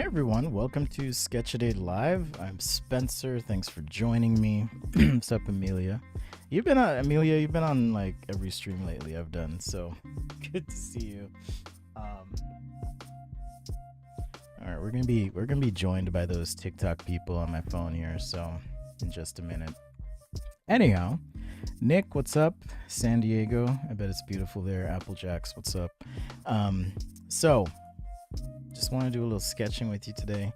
Hey everyone, welcome to Sketch a Day Live. I'm Spencer. Thanks for joining me. What's up, Amelia? You've been on Amelia. You've been on like every stream lately I've done, so good to see you. Um, all right, we're gonna be joined by those TikTok people on my phone here. So in just a minute. Anyhow, Nick, what's up? San Diego, I bet it's beautiful there. Applejacks, what's up? So just want to do a little sketching with you today.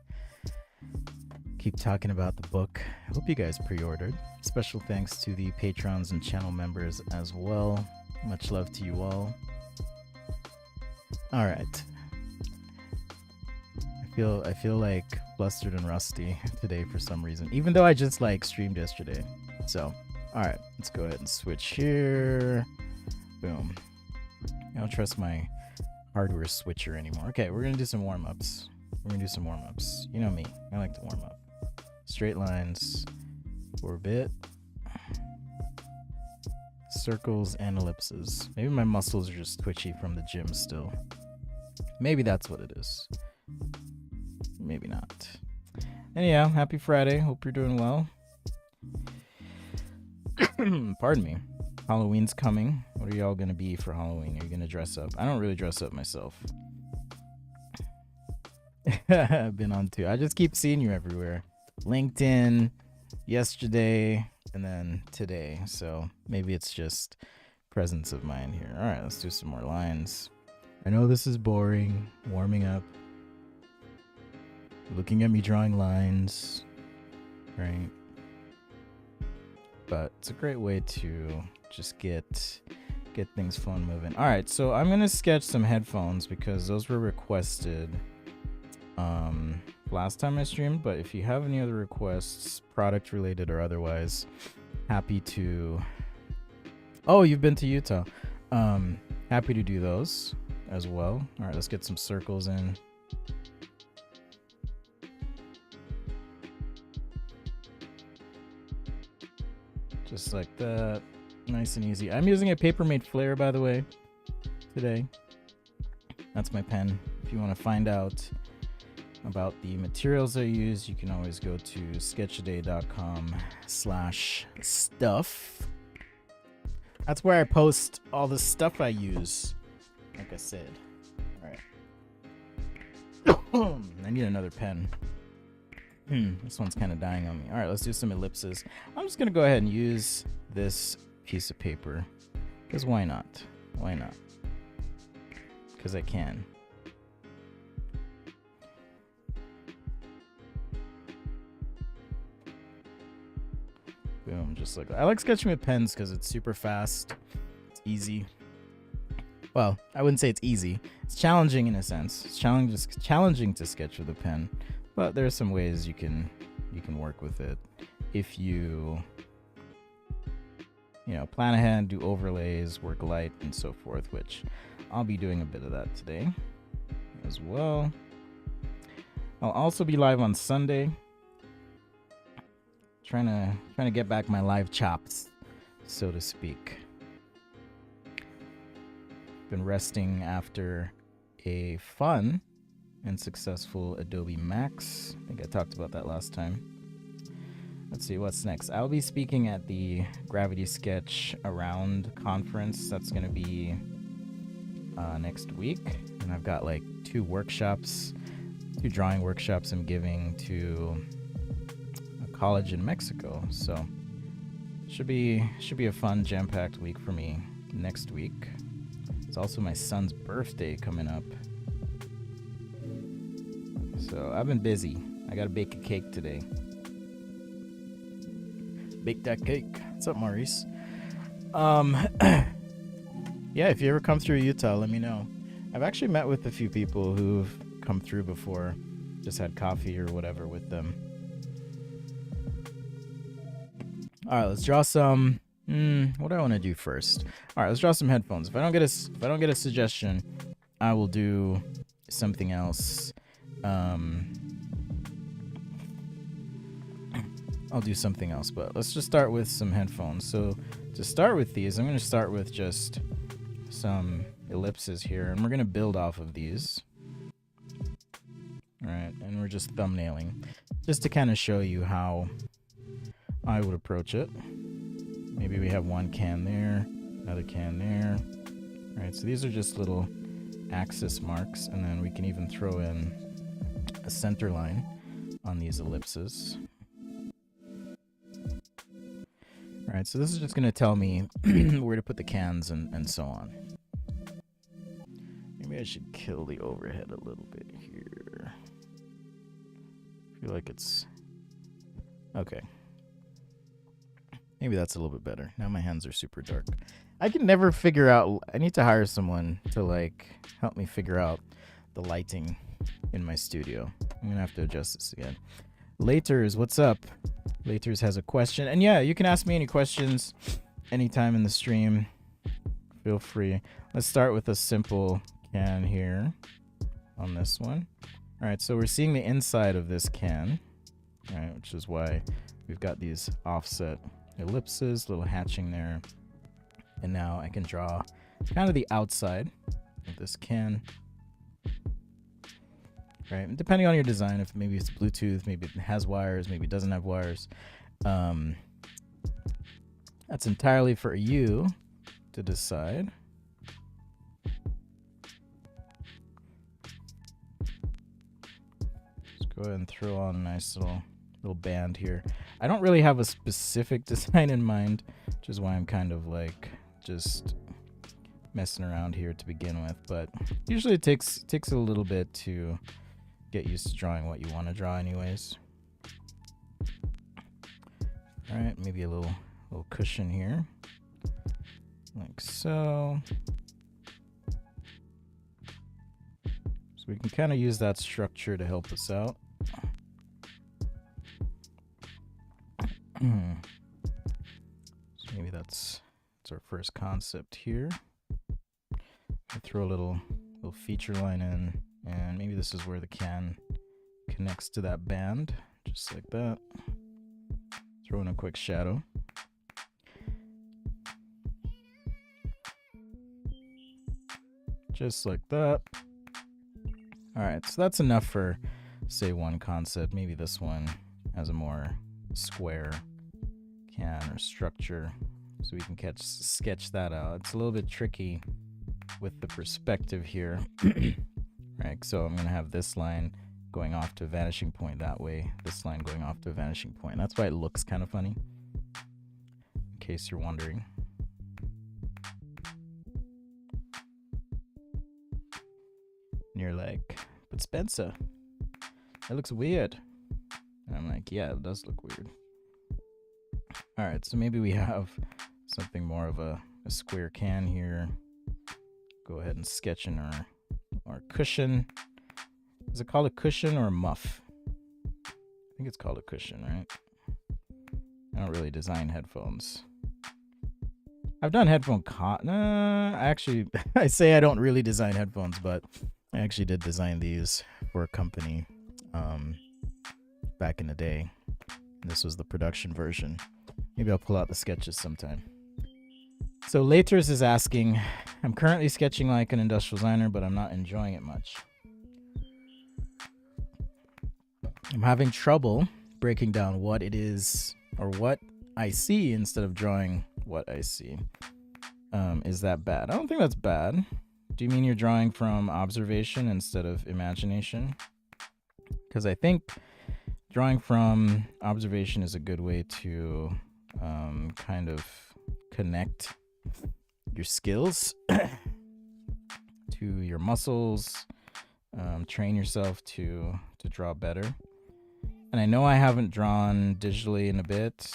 Keep talking about the book. I hope you guys pre-ordered. Special thanks to the patrons and channel members as well. Much love to you all. All right. I feel like flustered and rusty today for some reason, even though I just like streamed yesterday. So, all right, let's go ahead and switch here. Boom. I don't trust my hardware switcher anymore. Okay, we're gonna do some warm-ups. You know me, I like to warm up. Straight lines for a bit. Circles and ellipses. Maybe my muscles are just twitchy from the gym still. Maybe that's what it is. Maybe not. Anyhow, happy Friday. Hope you're doing well. Pardon me. Halloween's coming. What are y'all gonna be for Halloween? Are you gonna dress up? I don't really dress up myself. I've been on too. I just keep seeing you everywhere. LinkedIn, yesterday, and then today. So maybe it's just presence of mind here. All right, let's do some more lines. I know this is boring. Warming up. Looking at me drawing lines. Right. But it's a great way to just get things fun moving. All right, so I'm gonna sketch some headphones because those were requested last time I streamed. But if you have any other requests, product related or otherwise, happy to. Oh, you've been to Utah. Happy to do those as well. All right, let's get some circles in. Just like that. Nice and easy. I'm using a Papermate Flare, by the way, today. That's my pen. If you want to find out about the materials I use, you can always go to sketchaday.com/stuff. That's where I post all the stuff I use, like I said. All right. I need another pen. This one's kind of dying on me. All right, let's do some ellipses. I'm just going to go ahead and use this piece of paper. Because why not? Why not? Because I can. Boom, just like that. I like sketching with pens because it's super fast. It's easy. Well, I wouldn't say it's easy. It's challenging in a sense. It's challenging to sketch with a pen. But there are some ways you can work with it if you plan ahead, do overlays, work light, and so forth, which I'll be doing a bit of that today as well. I'll also be live on Sunday. Trying to get back my live chops, so to speak. Been resting after a fun and successful Adobe Max. I think I talked about that last time. Let's see what's next. I'll be speaking at the Gravity Sketch Around conference. That's going to be next week. And I've got like two drawing workshops I'm giving to a college in Mexico. So should be a fun, jam-packed week for me next week. It's also my son's birthday coming up. So I've been busy. I gotta bake a cake today. Bake that cake. What's up, Maurice? Yeah, if you ever come through Utah, let me know. I've actually met with a few people who've come through before. Just had coffee or whatever with them. All right, let's draw some. What do I want to do first? All right, let's draw some headphones. If I don't get a suggestion, I will do something else. I'll do something else, but let's just start with some headphones. So to start with these, I'm going to start with just some ellipses here, and we're going to build off of these. right? And we're just thumbnailing just to kind of show you how I would approach it. Maybe we have one can there, another can there. All right, so these are just little axis marks, and then we can even throw in a center line on these ellipses. All right, so this is just going to tell me where to put the cans and so on. Maybe I should kill the overhead a little bit here. I feel like it's... Okay. Maybe that's a little bit better. Now my hands are super dark. I can never figure out... I need to hire someone to, like, help me figure out the lighting in my studio. I'm going to have to adjust this again. Laters, what's up? Laters has a question. And yeah, you can ask me any questions anytime in the stream. Feel free. Let's start with a simple can here on this one. All right, so we're seeing the inside of this can, right, which is why we've got these offset ellipses, little hatching there. And now I can draw kind of the outside of this can. Right, and depending on your design, if maybe it's Bluetooth, maybe it has wires, maybe it doesn't have wires. That's entirely for you to decide. Let's go ahead and throw on a nice little band here. I don't really have a specific design in mind, which is why I'm kind of like just messing around here to begin with. But usually it takes a little bit to get used to drawing what you want to draw anyways. All right, maybe a little cushion here, like so. So we can kind of use that structure to help us out. So maybe that's our first concept here. I'll throw a little feature line in. And maybe this is where the can connects to that band, just like that. Throw in a quick shadow. Just like that. All right, so that's enough for, say, one concept. Maybe this one has a more square can or structure, so we can sketch that out. It's a little bit tricky with the perspective here. Right, so I'm going to have this line going off to a vanishing point that way, this line going off to a vanishing point. That's why it looks kind of funny, in case you're wondering. And you're like, but Spencer, that looks weird. And I'm like, yeah, it does look weird. All right, so maybe we have something more of a square can here. Go ahead and sketch in our cushion. Is it called a cushion or a muff? I think it's called a cushion, right? I don't really design headphones. I've done headphone actually, I say I don't really design headphones, but I actually did design these for a company back in the day. This was the production version. Maybe I'll pull out the sketches sometime. So Laters is asking, I'm currently sketching like an industrial designer, but I'm not enjoying it much. I'm having trouble breaking down what it is or what I see instead of drawing what I see. Is that bad? I don't think that's bad. Do you mean you're drawing from observation instead of imagination? Because I think drawing from observation is a good way to kind of connect your skills to your muscles, train yourself to draw better. And I know I haven't drawn digitally in a bit.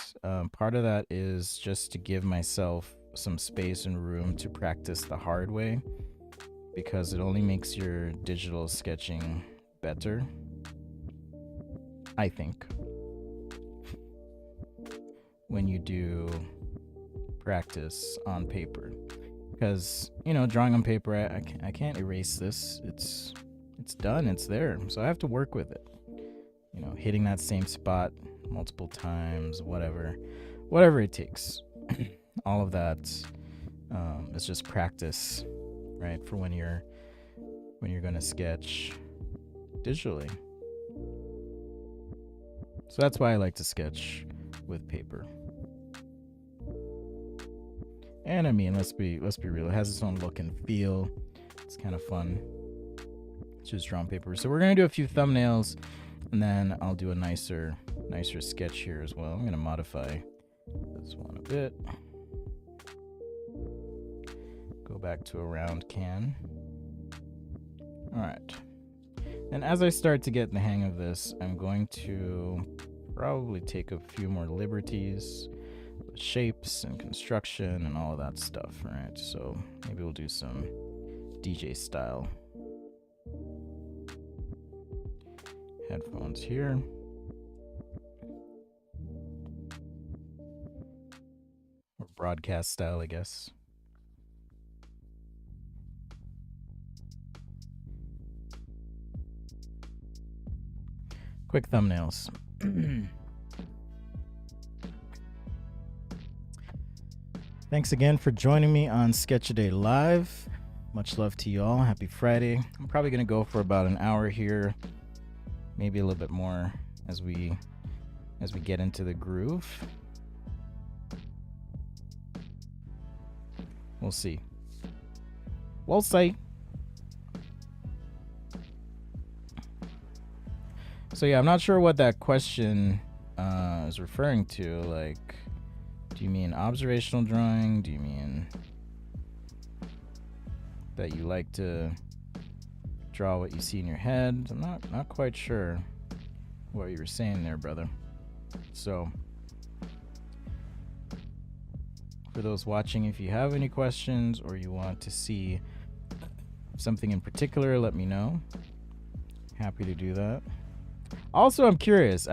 Part of that is just to give myself some space and room to practice the hard way, because it only makes your digital sketching better, I think, when you do practice on paper. Because, you know, drawing on paper, I can't erase this. It's done, it's there. So I have to work with it. You know, hitting that same spot multiple times, whatever it takes. All of that is just practice, right? For when you're going to sketch digitally. So that's why I like to sketch with paper. And I mean, let's be real. It has its own look and feel. It's kind of fun. It's just drawn paper. So we're gonna do a few thumbnails, and then I'll do a nicer sketch here as well. I'm gonna modify this one a bit. Go back to a round can. All right. And as I start to get the hang of this, I'm going to probably take a few more liberties with shapes and construction and all of that stuff, right? So maybe we'll do some DJ style. Headphones here. Or broadcast style, I guess. Quick thumbnails. Thanks again for joining me on Sketch-A-Day Live. Much love to you all. Happy Friday. I'm probably going to go for about an hour here, maybe a little bit more as we get into the groove. We'll see. We'll see. So yeah, I'm not sure what that question is referring to. Like, do you mean observational drawing? Do you mean that you like to draw what you see in your head? I'm not quite sure what you were saying there, brother. So for those watching, if you have any questions or you want to see something in particular, let me know. Happy to do that. Also, I am curious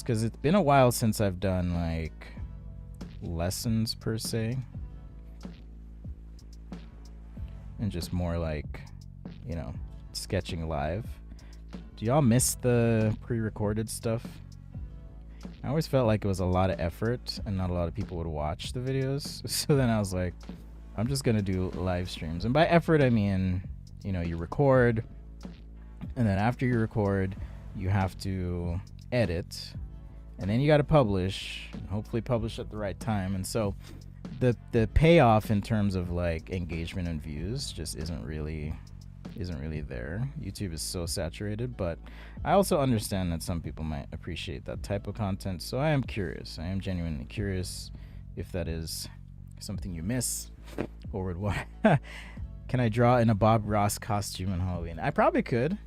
because it's been a while since I've done like lessons per se, and just more like, you know, sketching live. Do y'all miss the pre-recorded stuff? I always felt like it was a lot of effort and not a lot of people would watch the videos. So then I was like, I'm just gonna do live streams. And by effort, I mean, you know, you record, and then after you record, you have to edit, and then you got to publish, and hopefully publish at the right time. And so the payoff in terms of like engagement and views just isn't really there. YouTube is so saturated, but I also understand that some people might appreciate that type of content. So I am curious. I am genuinely curious if that is something you miss or would want. Can I draw in a Bob Ross costume on Halloween? I probably could.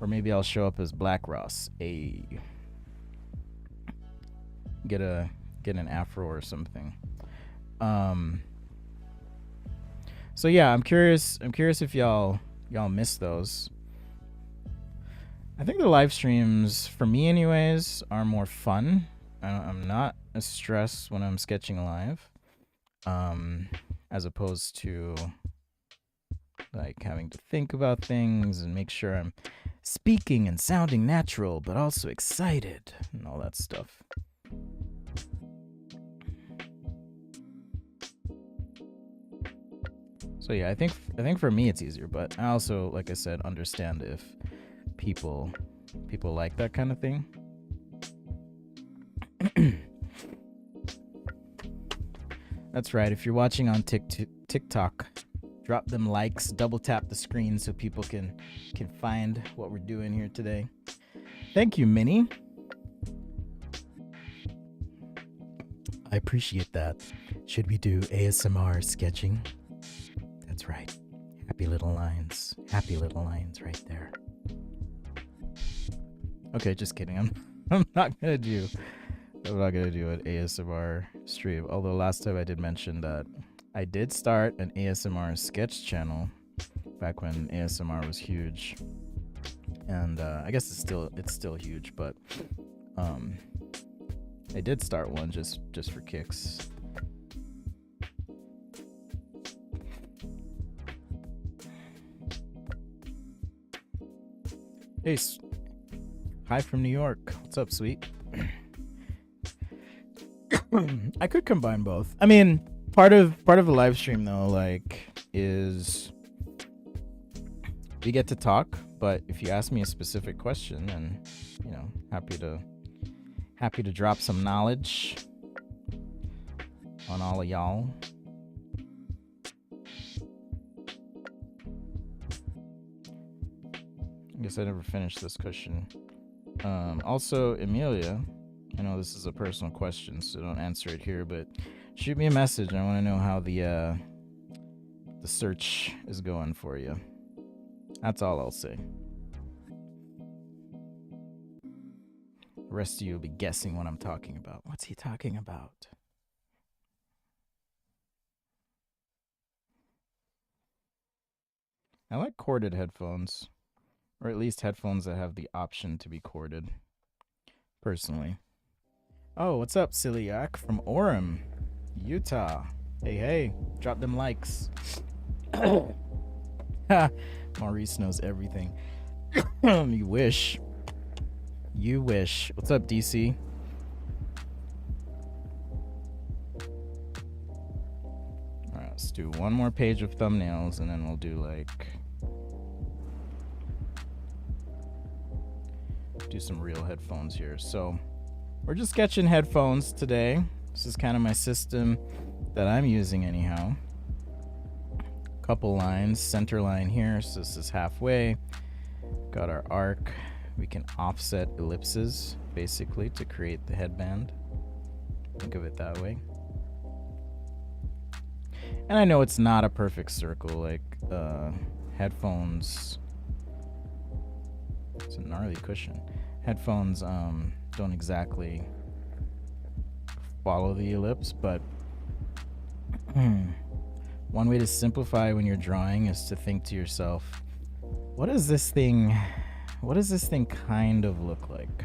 Or maybe I'll show up as Black Ross. Get an afro or something. So yeah, I'm curious if y'all miss those. I think the live streams, for me anyways, are more fun. I'm not as stressed when I'm sketching live, as opposed to like having to think about things and make sure I'm speaking and sounding natural, but also excited and all that stuff. So yeah, I think for me it's easier, but I also, like I said, understand if people like that kind of thing. That's right. If you're watching on TikTok, drop them likes, double tap the screen so people can find what we're doing here today. Thank you, Minnie. I appreciate that. Should we do ASMR sketching? That's right. Happy little lines right there. Okay, just kidding. I'm not gonna do an ASMR stream. Although last time I did mention that I did start an ASMR sketch channel back when ASMR was huge, and I guess it's still huge, but I did start one just for kicks. Hey, hi from New York. What's up, sweet? I could combine both. I mean, part of a live stream though, like, is we get to talk, But if you ask me a specific question, then happy to drop some knowledge on all of y'all. I guess I never finished this question. Also, Amelia, I know this is a personal question, so don't answer it here, but shoot me a message. I want to know how the search is going for you. That's all I'll say. The rest of you will be guessing what I'm talking about. What's he talking about? I like corded headphones, or at least headphones that have the option to be corded, personally. Oh, what's up, Celiac from Orem, Utah. Hey, drop them likes. Maurice knows everything. You wish. What's up, DC? Alright, let's do one more page of thumbnails and then we'll do some real headphones here. So we're just sketching headphones today. This is kind of my system that I'm using anyhow. Couple lines, center line here, so this is halfway. Got our arc. We can offset ellipses basically to create the headband. Think of it that way. And I know it's not a perfect circle, like headphones. It's a gnarly cushion. Headphones don't exactly follow the ellipse, but one way to simplify when you're drawing is to think to yourself, what does this thing kind of look like?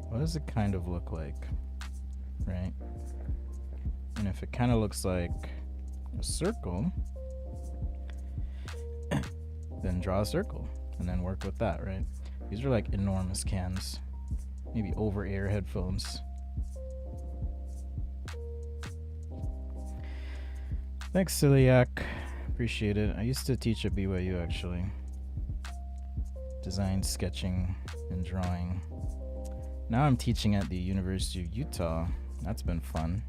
What does it kind of look like? Right? And if it kind of looks like a circle, then draw a circle and then work with that, right? These are like enormous cans, maybe over-ear headphones. Thanks, Celiac. Appreciate it. I used to teach at BYU, actually. Design, sketching, and drawing. Now I'm teaching at the University of Utah. That's been fun.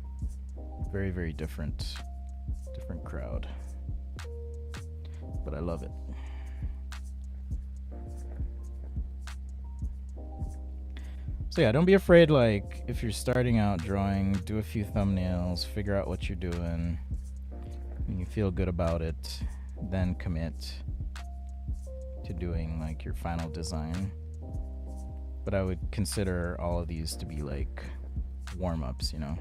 Very, very different crowd. But I love it. So yeah, don't be afraid, like, if you're starting out drawing, do a few thumbnails, figure out what you're doing. When you feel good about it, then commit to doing like your final design. But I would consider all of these to be like warm-ups, you know.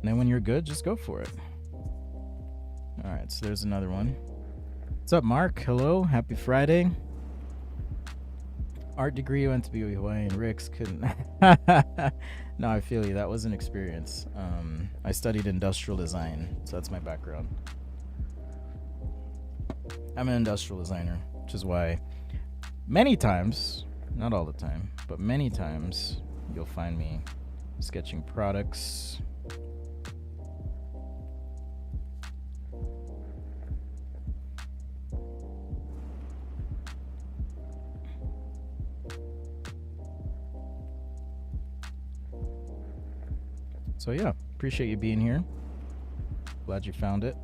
And then when you're good, just go for it. All right, so there's another one. What's up, Mark? Hello, happy Friday. Art degree, went to BYU and Rick's couldn't. No, I feel you. That was an experience. I studied industrial design, so that's my background. I'm an industrial designer, which is why many times, not all the time, but many times you'll find me sketching products. So yeah, appreciate you being here. Glad you found it.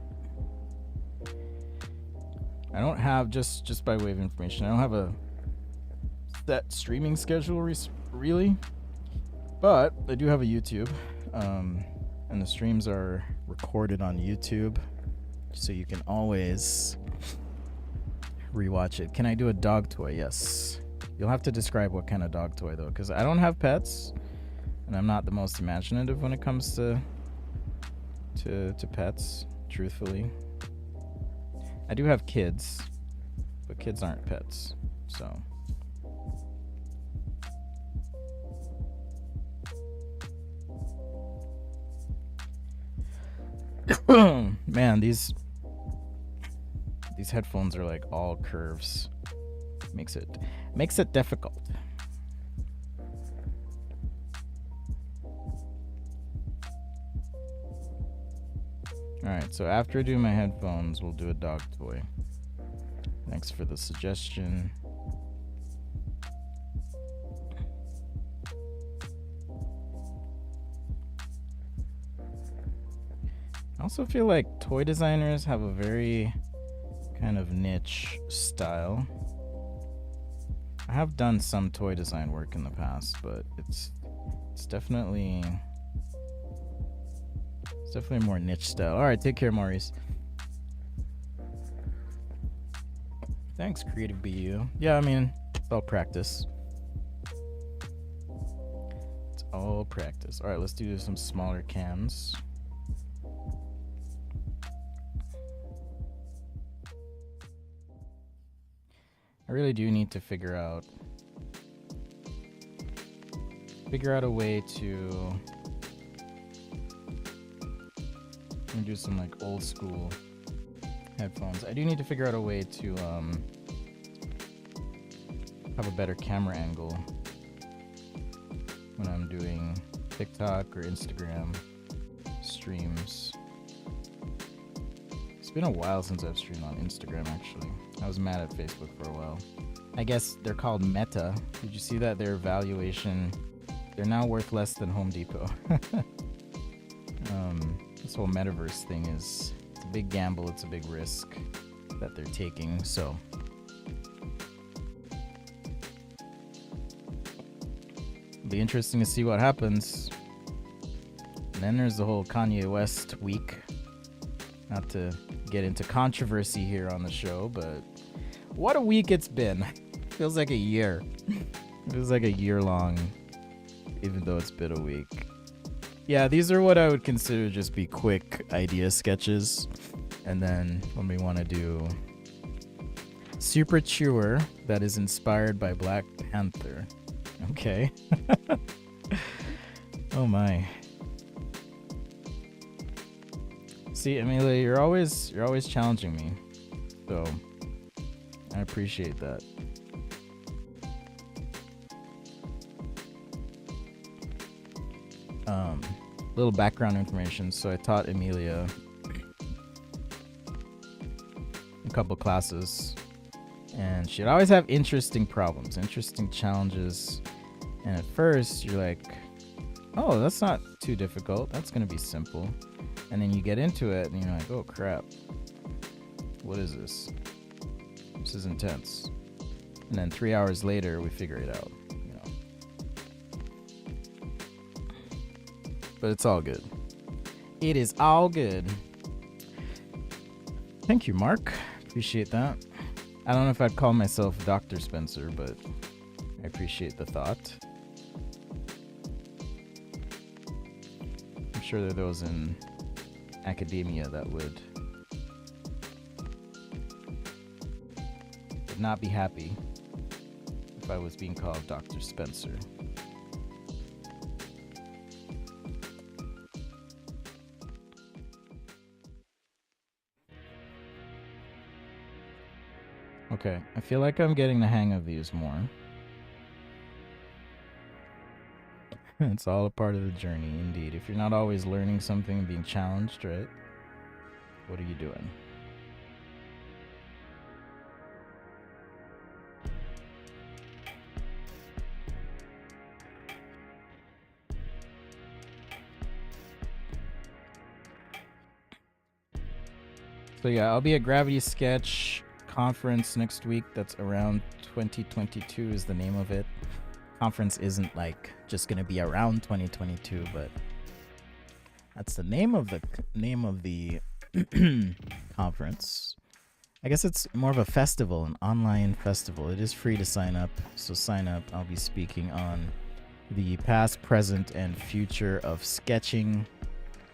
I don't have, just by way of information, I don't have a set streaming schedule really, but I do have a YouTube, and the streams are recorded on YouTube, so you can always rewatch it. Can I do a dog toy? Yes. You'll have to describe what kind of dog toy though, because I don't have pets. And I'm not the most imaginative when it comes to pets, truthfully. I do have kids, but kids aren't pets, so. Man, these headphones are like all curves. Makes it Makes it difficult. Alright, so after I do my headphones, we'll do a dog toy. Thanks for the suggestion. I also feel like toy designers have a very kind of niche style. I have done some toy design work in the past, but it's definitely more niche style. All right, take care, Maurice. Thanks, Creative BU. Yeah, I mean, it's all practice. It's all practice. All right, let's do some smaller cans. I really do need to figure out a way to do some like old school headphones. I do need to figure out a way to have a better camera angle when I'm doing TikTok or Instagram streams. It's been a while since I've streamed on Instagram, actually. I was mad at Facebook for a while. I guess they're called Meta. Did you see that their valuation, they're now worth less than Home Depot. This whole metaverse thing it's a big gamble, it's a big risk that they're taking, so it'll be interesting to see what happens. And then there's the whole Kanye West week. Not to get into controversy here on the show, but what a week it's been. Feels like a year. Feels like a year long, even though it's been a week. Yeah, these are what I would consider just be quick idea sketches. And then when we want to do Super Chewer that is inspired by Black Panther. Okay. Oh my. See, Amelia, you're always challenging me. So I appreciate that. Little background information. So I taught Amelia a couple classes, and she'd always have interesting problems, interesting challenges. And at first you're like, oh, that's not too difficult, that's gonna be simple. And then you get into it and you're like, oh crap, what is this? This is intense. And then 3 hours later we figure it out. But it's all good. It is all good. Thank you, Mark. Appreciate that. I don't know if I'd call myself Dr. Spencer, but I appreciate the thought. I'm sure there are those in academia that would not be happy if I was being called Dr. Spencer. Okay, I feel like I'm getting the hang of these more. It's all a part of the journey, indeed. If you're not always learning something and being challenged, right? What are you doing? So yeah, I'll be at Gravity Sketch conference next week. That's around 2022 is the name of it. Conference isn't like just gonna be around 2022, but that's the name of the conference. I guess it's more of a festival, an online festival. It is free to sign up, so sign up. I'll be speaking on the past, present, and future of sketching.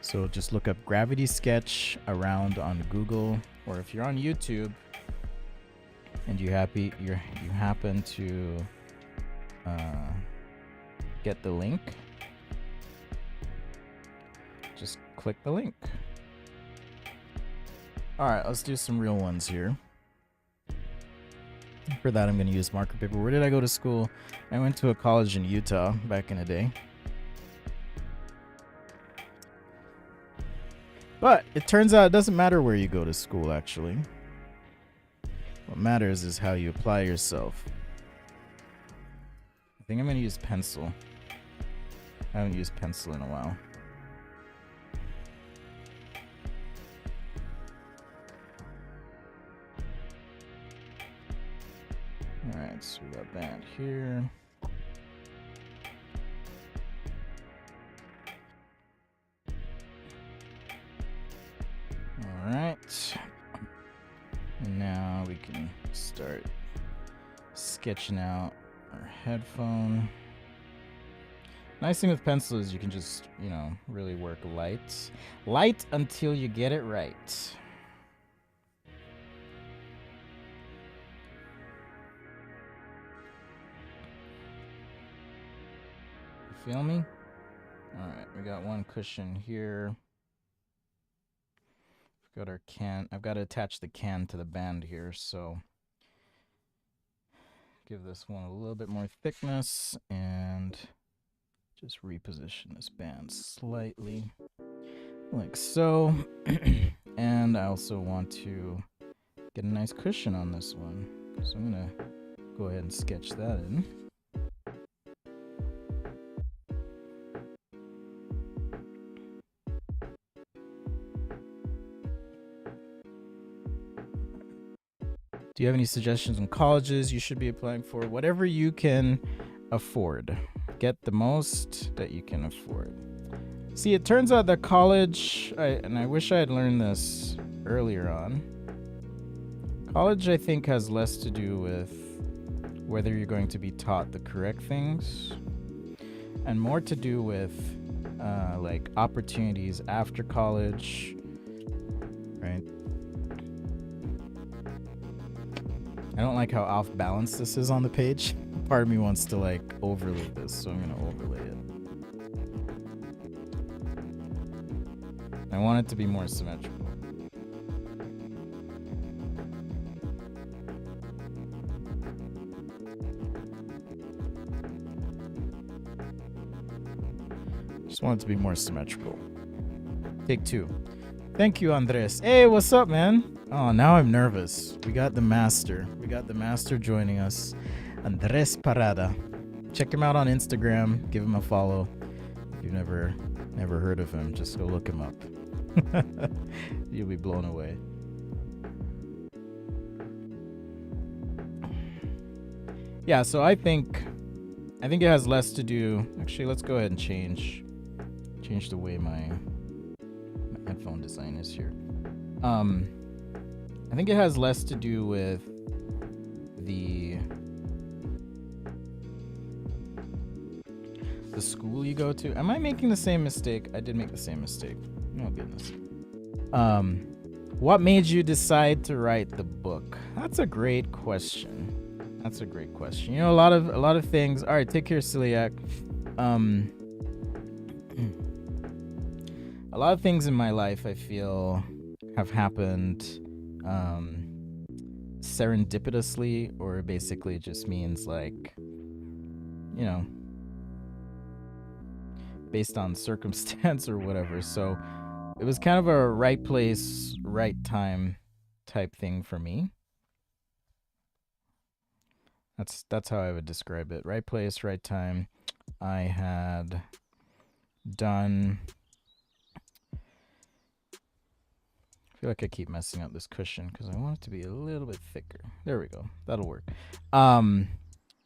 So just look up Gravity Sketch around on Google, or if you're on YouTube and you happen to get the link, just click the link. All right, let's do some real ones here. For that, I'm going to use marker paper. Where did I go to school? I went to a college in Utah back in the day. But it turns out it doesn't matter where you go to school, actually. What matters is how you apply yourself. I think I'm going to use pencil. I haven't used pencil in a while. Alright, so we got that here. Alright. And now we can start sketching out our headphone. Nice thing with pencil is you can just, really work light. Light until you get it right. You feel me? Alright, we got one cushion here. We've got our can. I've got to attach the can to the band here, so give this one a little bit more thickness and just reposition this band slightly like so. And I also want to get a nice cushion on this one, so I'm gonna go ahead and sketch that in. Do you have any suggestions on colleges you should be applying for? Whatever you can afford. Get the most that you can afford. See, it turns out that college, and I wish I had learned this earlier on, college I think has less to do with whether you're going to be taught the correct things and more to do with like opportunities after college, right? I don't like how off balance this is on the page. Part of me wants to like overlay this, so I'm gonna overlay it. I want it to be more symmetrical. Just want it to be more symmetrical. Take two. Thank you, Andres. Hey, what's up, man? Oh, now I'm nervous. We got the master. We got the master joining us. Andres Parada. Check him out on Instagram. Give him a follow. If you've never heard of him, just go look him up. You'll be blown away. Yeah, so I think it has less to do. Actually, let's go ahead and change the way my headphone design is here. I think it has less to do with the school you go to. Am I making the same mistake? I did make the same mistake. Oh goodness. What made you decide to write the book? That's a great question. A lot of things. All right, take care, Celiac. A lot of things in my life I feel have happened serendipitously, or basically just means like, based on circumstance or whatever. So it was kind of a right place, right time type thing for me. That's how I would describe it. Right place, right time. I had done... I feel like I keep messing up this cushion because I want it to be a little bit thicker. There we go. That'll work.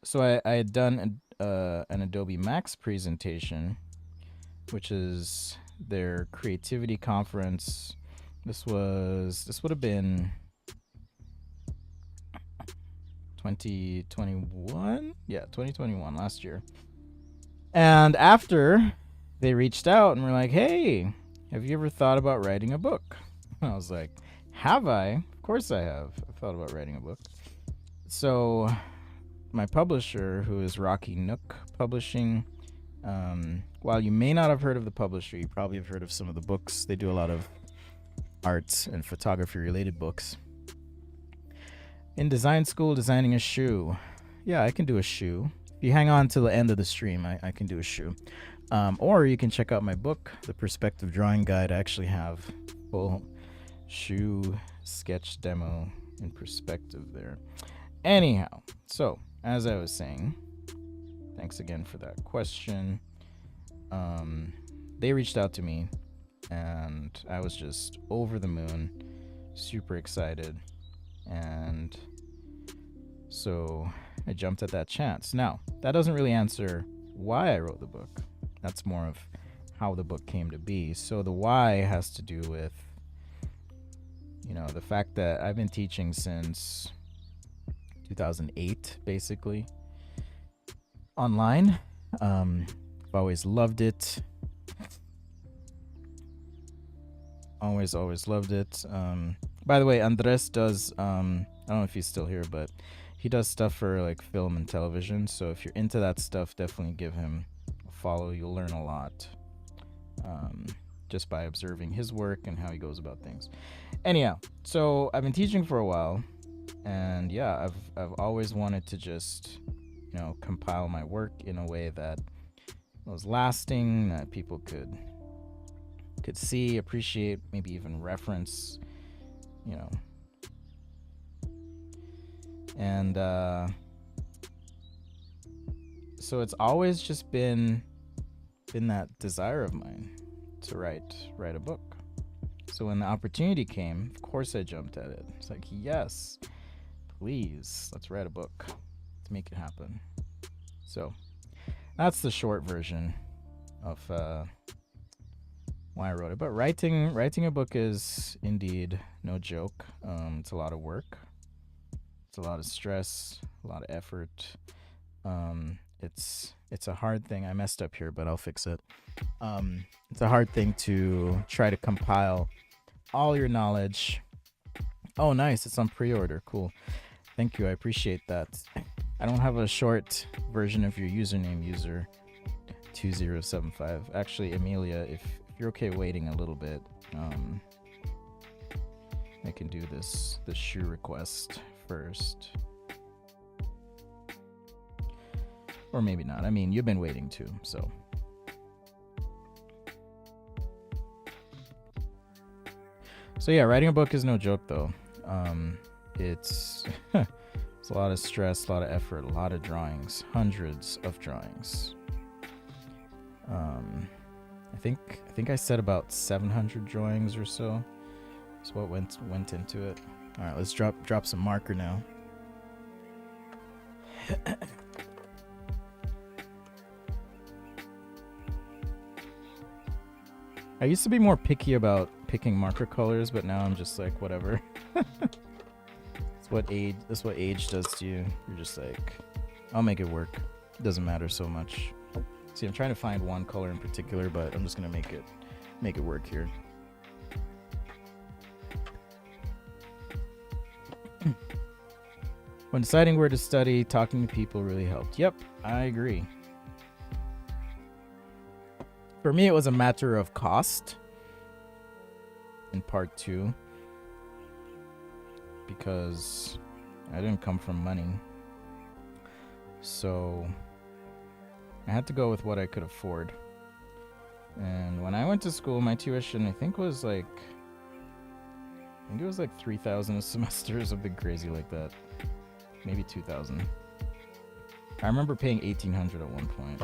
So I had done an Adobe Max presentation, which is their creativity conference. This would have been 2021? Yeah, 2021, last year. And after, they reached out and were like, hey, have you ever thought about writing a book? And I was like, have I? Of course I have. I've thought about writing a book. So my publisher, who is Rocky Nook Publishing, while you may not have heard of the publisher, you probably have heard of some of the books. They do a lot of arts and photography related books. In design school, designing a shoe. Yeah, I can do a shoe. If you hang on till the end of the stream, I can do a shoe. Or you can check out my book, The Perspective Drawing Guide. I actually have full shoe sketch demo in perspective there. Anyhow, so as I was saying, thanks again for that question. They reached out to me and I was just over the moon, super excited. And so I jumped at that chance. Now, that doesn't really answer why I wrote the book. That's more of how the book came to be. So the why has to do with, the fact that I've been teaching since 2008, basically, online. I've always loved it. Always loved it. By the way, Andres does, I don't know if he's still here, but he does stuff for like film and television. So if you're into that stuff, definitely give him a follow. You'll learn a lot just by observing his work and how he goes about things. Anyhow, so I've been teaching for a while, and yeah, I've always wanted to just compile my work in a way that was lasting, that people could see, appreciate, maybe even reference, and so it's always just been that desire of mine to write a book. So when the opportunity came, of course I jumped at it. It's like, yes, please, let's write a book to make it happen. So that's the short version of why I wrote it. But writing a book is indeed no joke. It's a lot of work. It's a lot of stress, a lot of effort. It's a hard thing. I messed up here, but I'll fix it. It's a hard thing to try to compile all your knowledge. Oh, nice. It's on pre-order. Cool. Thank you. I appreciate that. I don't have a short version of your username, user 2075. Actually, Amelia, if you're okay waiting a little bit, I can do the shoe request first. Or maybe not. I mean, you've been waiting too, so. So yeah, writing a book is no joke though. It's it's a lot of stress, a lot of effort, a lot of drawings, hundreds of drawings. I think I said about 700 drawings or so. That's what went into it. All right, let's drop some marker now. I used to be more picky about picking marker colors, but now I'm just like, whatever. That's what age does to you. You're just like, I'll make it work. It doesn't matter so much. See, I'm trying to find one color in particular, but I'm just gonna make it work here. When deciding where to study, talking to people really helped. Yep, I agree. For me, it was a matter of cost in part 2 because I didn't come from money. So I had to go with what I could afford. And when I went to school, my tuition, I think it was like 3,000 a semester, something crazy like that. Maybe 2,000. I remember paying 1,800 at one point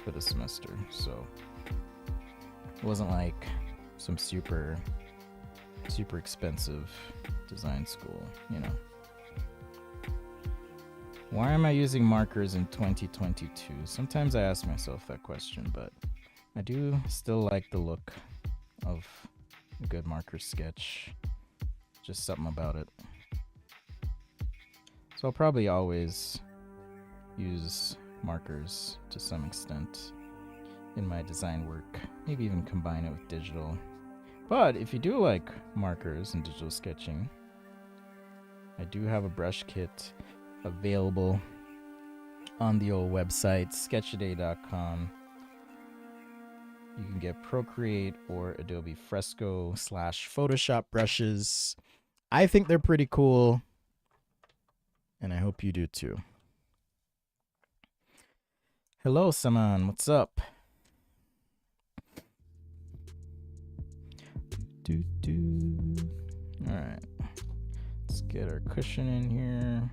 for the semester, so it wasn't like some super expensive design school, Why am I using markers in 2022? Sometimes I ask myself that question, but I do still like the look of a good marker sketch. Just something about it. So I'll probably always use markers to some extent in my design work. Maybe even combine it with digital. But if you do like markers and digital sketching, I do have a brush kit available on the old website, sketchaday.com. You can get Procreate or Adobe Fresco / Photoshop brushes. I think they're pretty cool. and I hope you do too. Hello, Saman. What's up? All right. Let's get our cushion in here.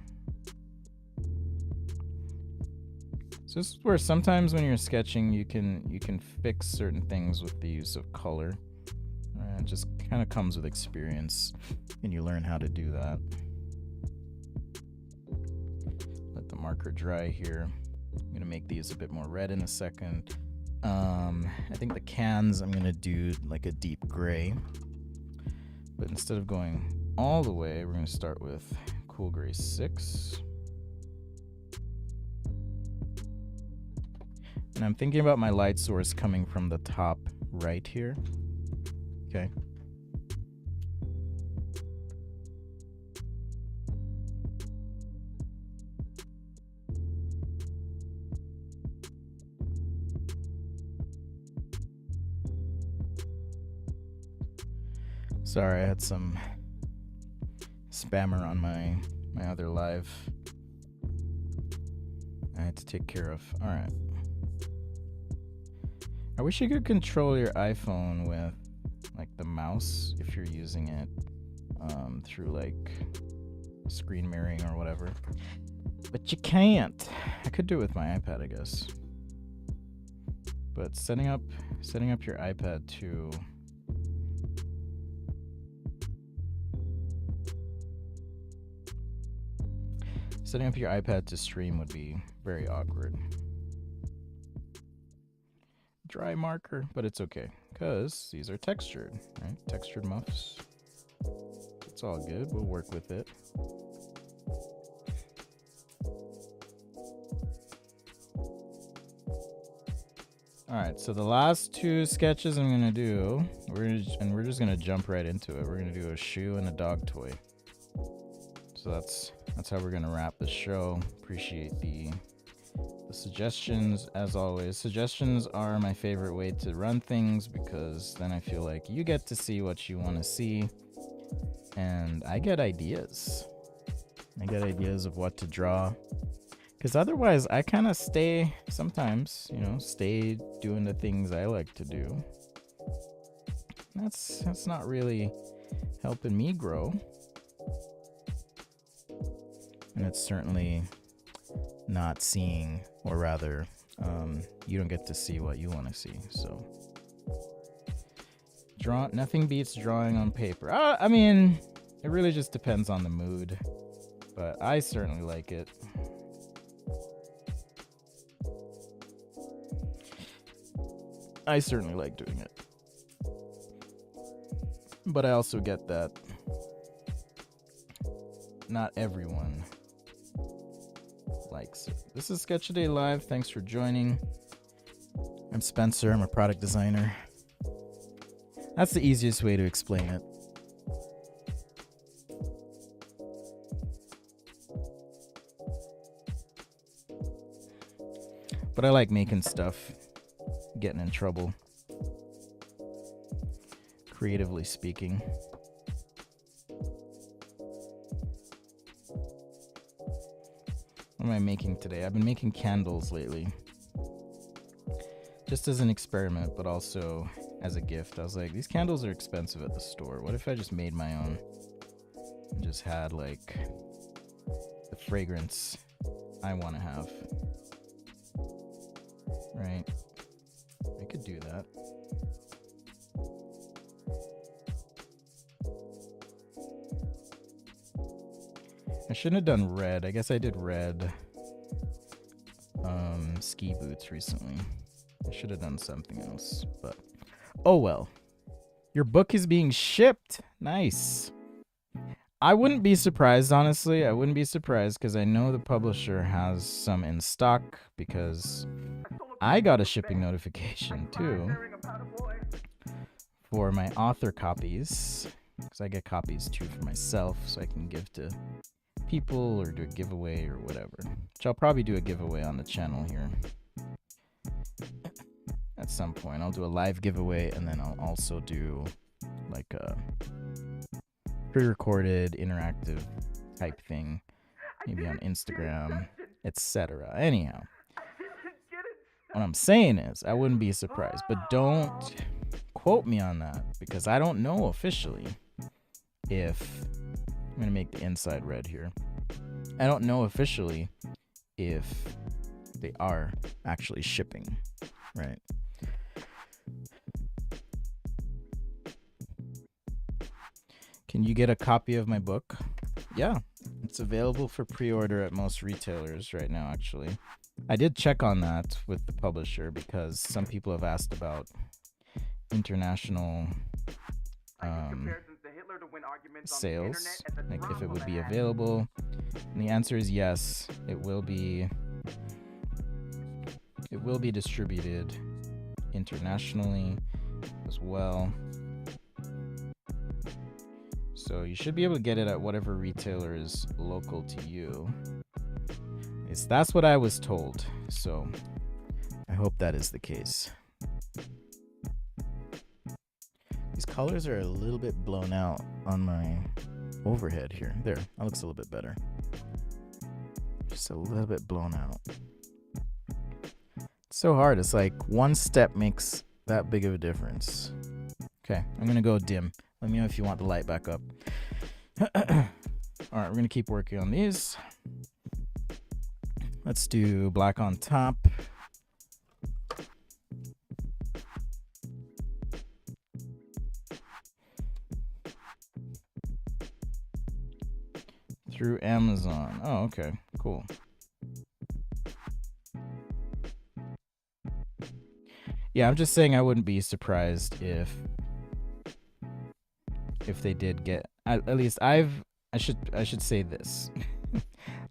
So this is where sometimes when you're sketching, you can fix certain things with the use of color. It just kind of comes with experience, and you learn how to do that. Let the marker dry here. I'm gonna make these a bit more red in a second. I think the cans I'm gonna do like a deep gray, but instead of going all the way, we're gonna start with cool gray 6. And I'm thinking about my light source coming from the top right here. Okay. Sorry, I had some spammer on my other live I had to take care of. All right. I wish you could control your iPhone with like the mouse if you're using it through like screen mirroring or whatever, but you can't. I could do it with my iPad, I guess. But setting up your iPad to stream would be very awkward. Dry marker, but it's okay because these are textured, right? Textured muffs. It's all good. We'll work with it. All right, so the last 2 sketches I'm gonna do, we're just gonna jump right into it. We're gonna do a shoe and a dog toy. So that's how we're gonna wrap the show. Appreciate the suggestions, as always. Suggestions are my favorite way to run things because then I feel like you get to see what you want to see, and I get ideas. I get ideas of what to draw. Because otherwise, I kind of stay doing the things I like to do. That's not really helping me grow. And it's certainly not seeing, or rather, you don't get to see what you want to see. So, nothing beats drawing on paper. I mean, it really just depends on the mood, but I certainly like it. I certainly like doing it. But I also get that not everyone likes it. This is Sketch-A-Day Live. Thanks for joining. I'm Spencer. I'm a product designer. That's the easiest way to explain it. But I like making stuff, getting in trouble, creatively speaking. What am I making today? I've been making candles lately. Just as an experiment, but also as a gift. I was like, these candles are expensive at the store. What if I just made my own? And just had like the fragrance I want to have. Right? I could do that. I shouldn't have done red. I guess I did red ski boots recently. I should have done something else, but oh well. Your book is being shipped. Nice. I wouldn't be surprised, honestly. I wouldn't be surprised because I know the publisher has some in stock because I got a shipping notification too for my author copies, because I get copies too for myself so I can give to people or do a giveaway or whatever, which I'll probably do a giveaway on the channel here at some point. I'll do a live giveaway, and then I'll also do like a pre-recorded interactive type thing maybe on Instagram, etc. Anyhow, what I'm saying is I wouldn't be surprised, but don't quote me on that because I don't know officially if I'm going to make the inside red here. I don't know officially if they are actually shipping, right? Can you get a copy of my book? Yeah, it's available for pre-order at most retailers right now, actually. I did check on that with the publisher because some people have asked about international sales, like if it would be available. And the answer is yes, it will be distributed internationally as well. So you should be able to get it at whatever retailer is local to you. That's what I was told. So I hope that is the case. These colors are a little bit blown out on my overhead here. There, that looks a little bit better. Just a little bit blown out. It's so hard. It's like one step makes that big of a difference. Okay, I'm gonna go dim. Let me know if you want the light back up. Alright, we're gonna keep working on these. Let's do black on top. Through Amazon. Oh, okay, cool. Yeah, I'm just saying I wouldn't be surprised if they did get, at least I should say this.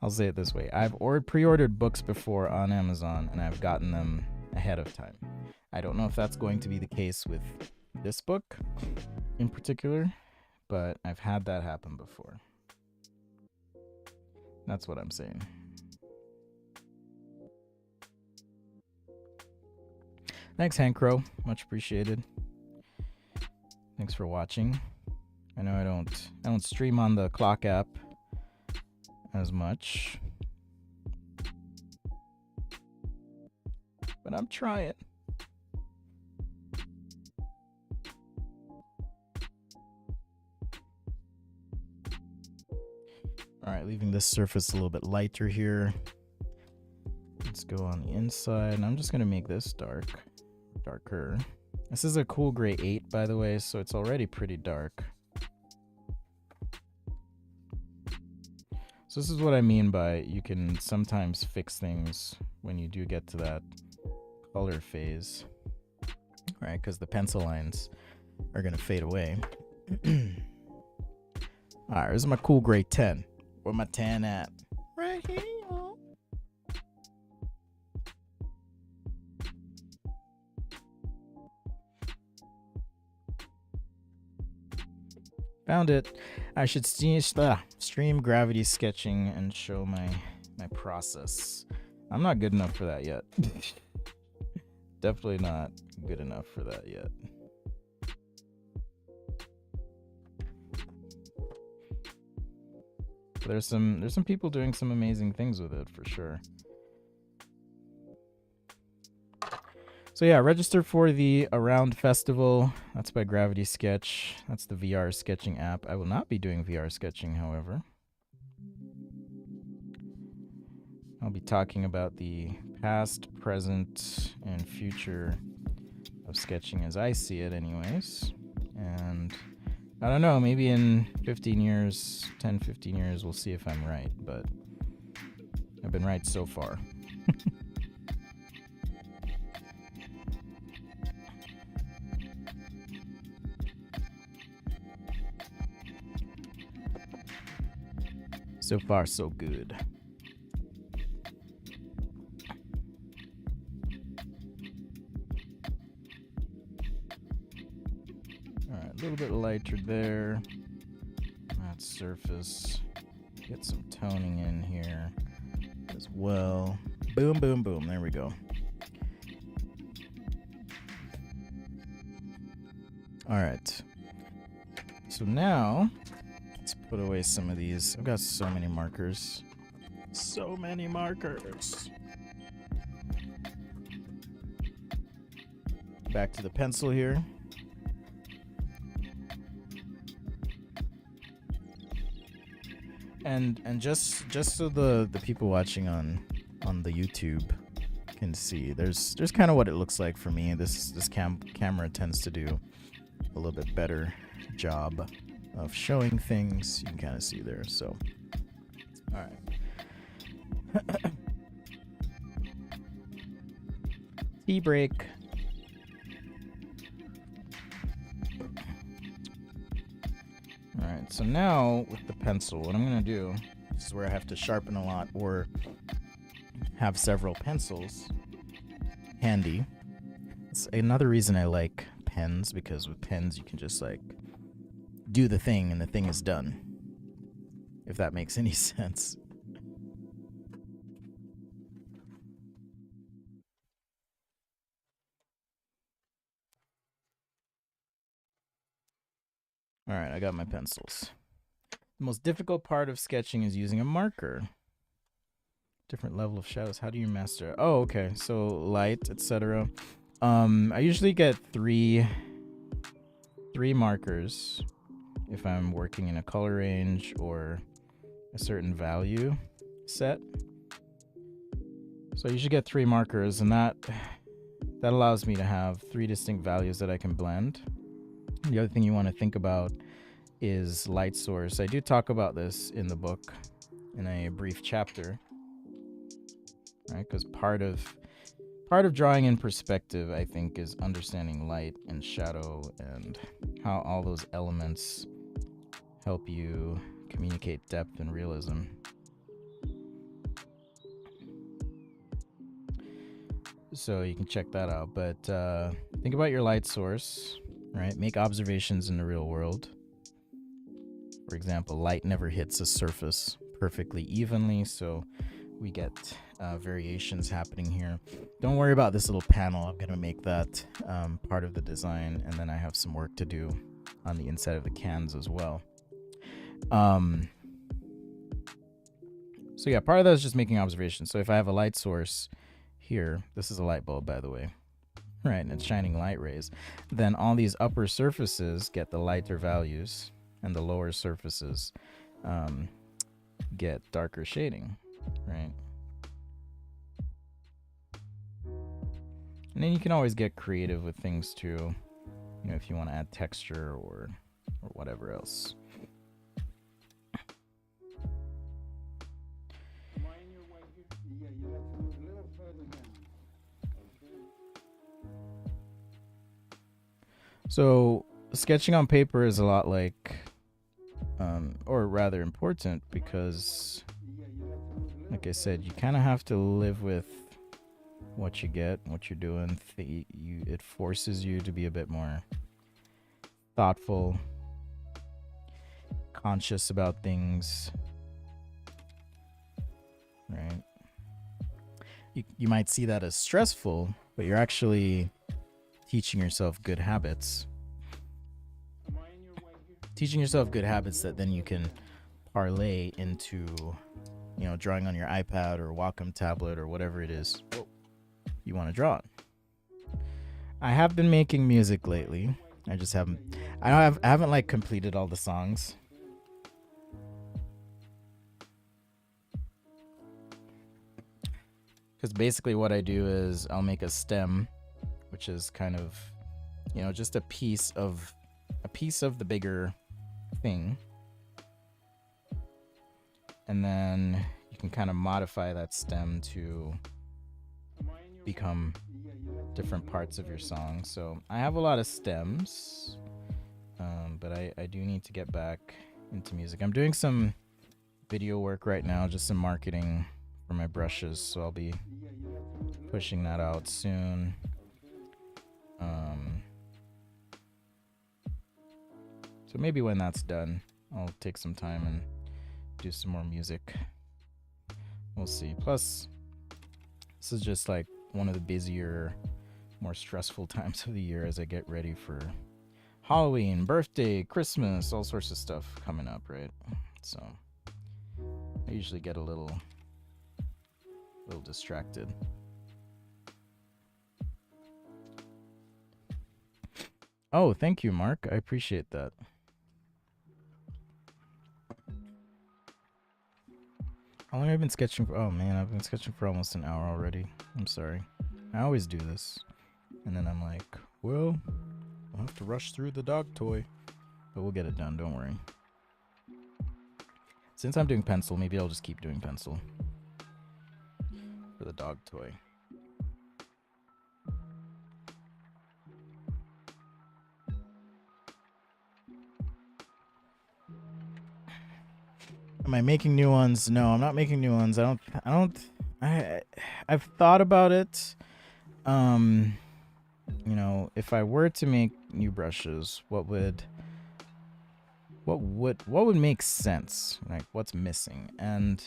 I'll say it this way. I've pre-ordered books before on Amazon and I've gotten them ahead of time. I don't know if that's going to be the case with this book in particular, but I've had that happen before. That's what I'm saying. Thanks, Hank Crow. Much appreciated. Thanks for watching. I know I don't stream on the Clock app as much, but I'm trying. All right, leaving this surface a little bit lighter here. Let's go on the inside, and I'm just gonna make this darker. This is a cool gray 8, by the way, so it's already pretty dark. So this is what I mean by you can sometimes fix things when you do get to that color phase, right? Because the pencil lines are gonna fade away. All right, this is my cool gray 10. Where my 10 at? Right here. Found it. I should stream gravity sketching and show my process. I'm not good enough for that yet. Definitely not good enough for that yet. There's some people doing some amazing things with it for sure. So yeah, register for the Around Festival. That's by Gravity Sketch. That's the VR sketching app. I will not be doing VR sketching, however. I'll be talking about the past, present, and future of sketching as I see it anyways. And I don't know, maybe in 15 years, 10, 15 years, we'll see if I'm right, but I've been right so far. So far, so good. Alright, a little bit lighter there. That surface. Get some toning in here as well. Boom, boom, boom. There we go. Alright. So now, let's put away some of these. I've got so many markers. So many markers. Back to the pencil here. And just so the people watching on the YouTube can see, there's kind of what it looks like for me. This camera tends to do a little bit better job of showing things. You can kind of see there. So, all right. Tea break. All right, so now with the pencil, what I'm gonna do, this is where I have to sharpen a lot or have several pencils handy. It's another reason I like pens, because with pens you can just like do the thing and the thing is done, if that makes any sense. All right, I got my pencils. The most difficult part of sketching is using a marker. Different level of shadows. How do you master? Oh, okay. So light, etc. I usually get three markers if I'm working in a color range or a certain value set. So I usually get 3 markers, and that allows me to have 3 distinct values that I can blend. The other thing you want to think about is light source. I do talk about this in the book in a brief chapter, right? Because part of drawing in perspective, I think, is understanding light and shadow and how all those elements help you communicate depth and realism. So you can check that out. But think about your light source, right? Make observations in the real world. For example, light never hits a surface perfectly evenly, so we get variations happening here. Don't worry about this little panel. I'm going to make that part of the design, and then I have some work to do on the inside of the cans as well. So yeah, part of that is just making observations. So if I have a light source here, this is a light bulb, by the way, right, and it's shining light rays, then all these upper surfaces get the lighter values, and the lower surfaces get darker shading, right? And then you can always get creative with things too, you know, if you want to add texture or whatever else. So sketching on paper is a lot like, or rather important, because like I said, you kind of have to live with what you get, what you're doing. It forces you to be a bit more thoughtful, conscious about things, right? You might see that as stressful, but you're actually teaching yourself good habits. Teaching yourself good habits that then you can parlay into, you know, drawing on your iPad or Wacom tablet or whatever it is you want to draw on. I have been making music lately. I haven't like completed all the songs. Because basically what I do is I'll make a stem, which is kind of, you know, just a piece of the bigger thing. And then you can kind of modify that stem to become different parts of your song. So I have a lot of stems, but I do need to get back into music. I'm doing some video work right now, just some marketing for my brushes, so I'll be pushing that out soon. So maybe when that's done, I'll take some time and do some more music. We'll see. Plus, this is just like one of the busier, more stressful times of the year as I get ready for Halloween, birthday, Christmas, all sorts of stuff coming up, right? So I usually get a little little distracted. Oh, thank you, Mark. I appreciate that. How long have I been sketching for? Oh man, I've been sketching for almost an hour already. I'm sorry. I always do this. And then I'm like, well, I'll have to rush through the dog toy. But we'll get it done, don't worry. Since I'm doing pencil, maybe I'll just keep doing pencil for the dog toy. Am I making new ones? No, I'm not making new ones. I've thought about it. You know, if I were to make new brushes, what would make sense? Like, what's missing? And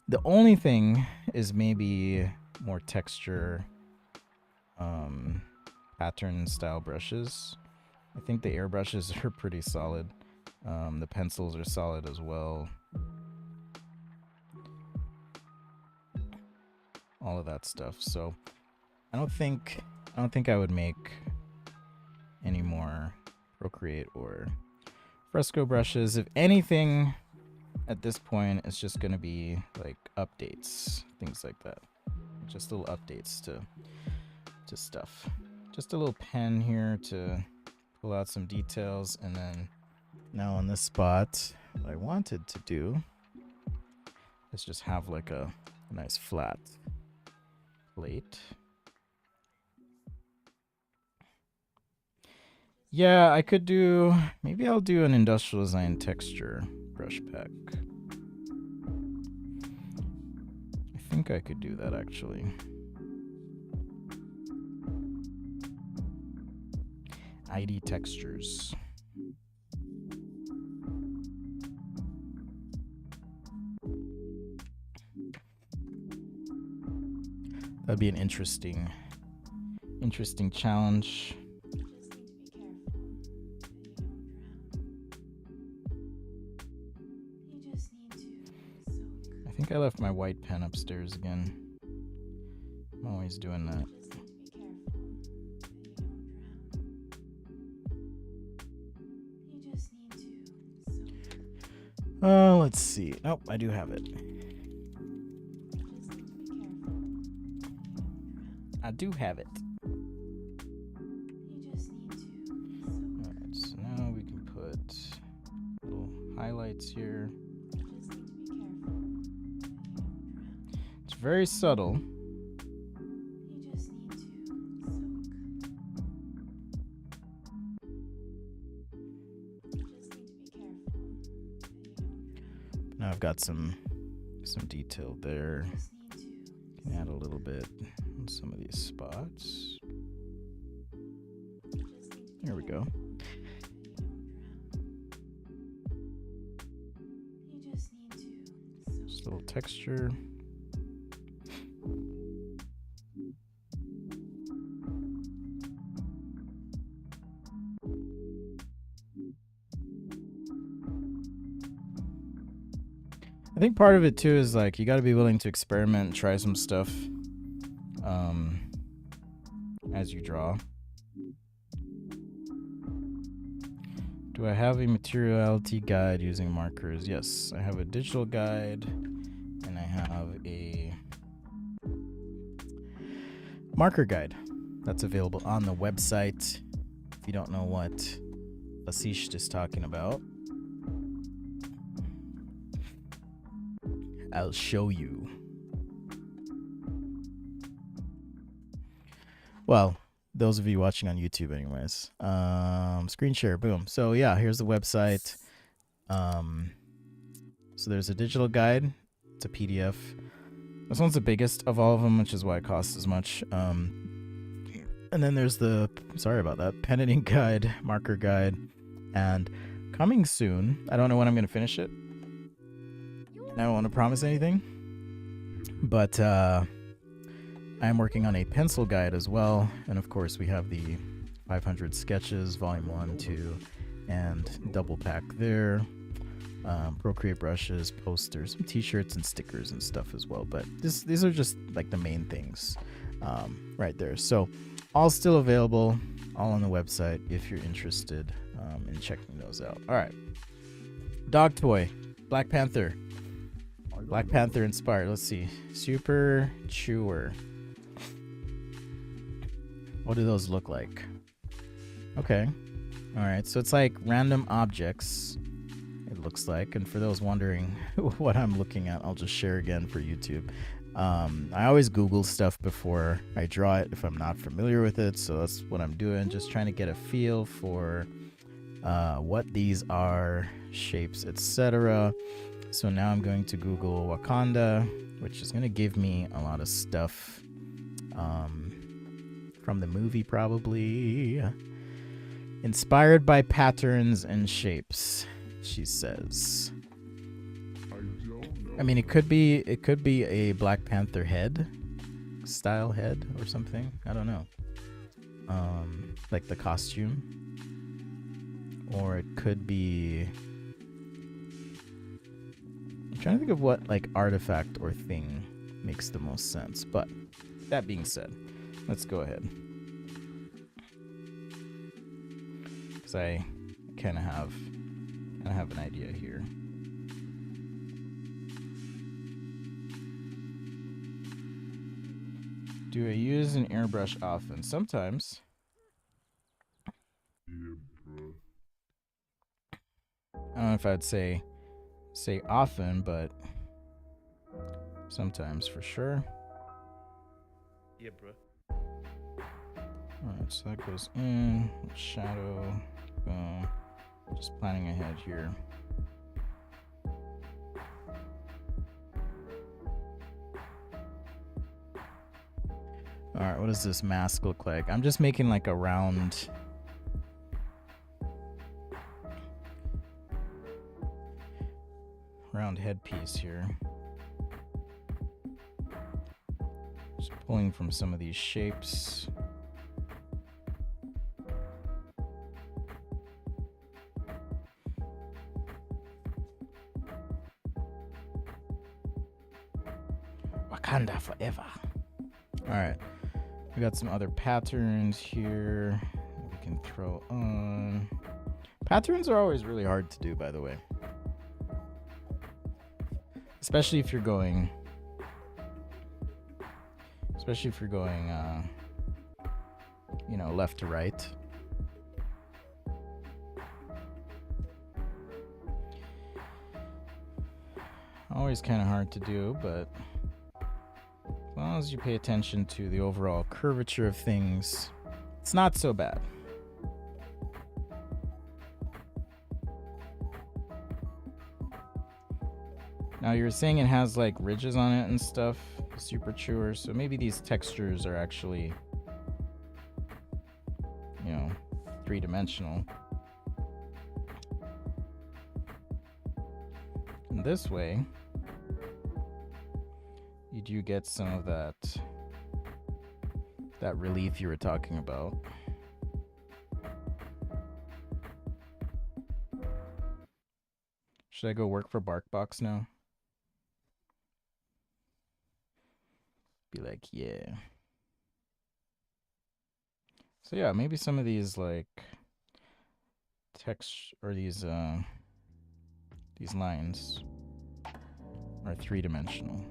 the only thing is maybe more texture, pattern style brushes. I think the airbrushes are pretty solid. The pencils are solid as well. All of that stuff. So I don't think I would make any more Procreate or Fresco brushes. If anything, at this point, it's just gonna be like updates, things like that. Just little updates to stuff. Just a little pen here to pull out some details, and then now on this spot, what I wanted to do is just have like a nice flat plate. Yeah, I could do, maybe I'll do an industrial design texture brush pack. I think I could do that actually. ID textures. That'd be an interesting challenge. I think I left my white pen upstairs again. I'm always doing that. Let's see. Nope, I do have it. I do have it. Alright, so now we can put little highlights here. It's very subtle. Now I've got some detail there. Can add a little bit on some of these spots. There we go. Just a little texture. I think part of it too is like you got to be willing to experiment and try some stuff as you draw. Do I have a materiality guide using markers? Yes, I have a digital guide and I have a marker guide that's available on the website. If you don't know what Asish is talking about, I'll show you. Well, those of you watching on YouTube anyways. Screen share, boom. So yeah, here's the website. So there's a digital guide. It's a PDF. This one's the biggest of all of them, which is why it costs as much. And then there's the, sorry about that, pen and ink guide, marker guide, and coming soon, I don't know when I'm going to finish it. I don't want to promise anything, but I'm working on a pencil guide as well. And of course we have the 500 sketches, volume 1, 2, and double pack there. Procreate brushes, posters, some t-shirts and stickers and stuff as well. But these are just like the main things right there. So all still available, all on the website if you're interested in checking those out. All right. Dog toy, Black Panther. Black Panther inspired. Let's see. Super Chewer. What do those look like? Okay. All right. So it's like random objects, it looks like. And for those wondering what I'm looking at, I'll just share again for YouTube. I always Google stuff before I draw it if I'm not familiar with it. So that's what I'm doing. Just trying to get a feel for what these are, shapes, etc. So now I'm going to Google Wakanda, which is going to give me a lot of stuff from the movie, probably. Inspired by patterns and shapes, she says. I mean, it could be a Black Panther head, style head or something. I don't know. Like the costume. Or it could be... I'm trying to think of what like artifact or thing makes the most sense. But that being said, let's go ahead. Because I kind of have an idea here. Do I use an airbrush often? Sometimes. I don't know if I'd say often, but sometimes for sure. Yeah, bro. Alright, so that goes in. Shadow. Boom. Just planning ahead here. Alright, what does this mask look like? I'm just making like a round headpiece here. Just pulling from some of these shapes. Wakanda forever. Alright. We got some other patterns here we can throw on. Patterns are always really hard to do, by the way. Especially if you're going you know, left to right. Always kind of hard to do, but as long as you pay attention to the overall curvature of things, it's not so bad. Now you're saying it has like ridges on it and stuff, Super Chewer, so maybe these textures are actually, you know, three-dimensional. And this way, you do get some of that relief you were talking about. Should I go work for BarkBox now? Be like, yeah. So yeah, maybe some of these like text or these lines are three-dimensional.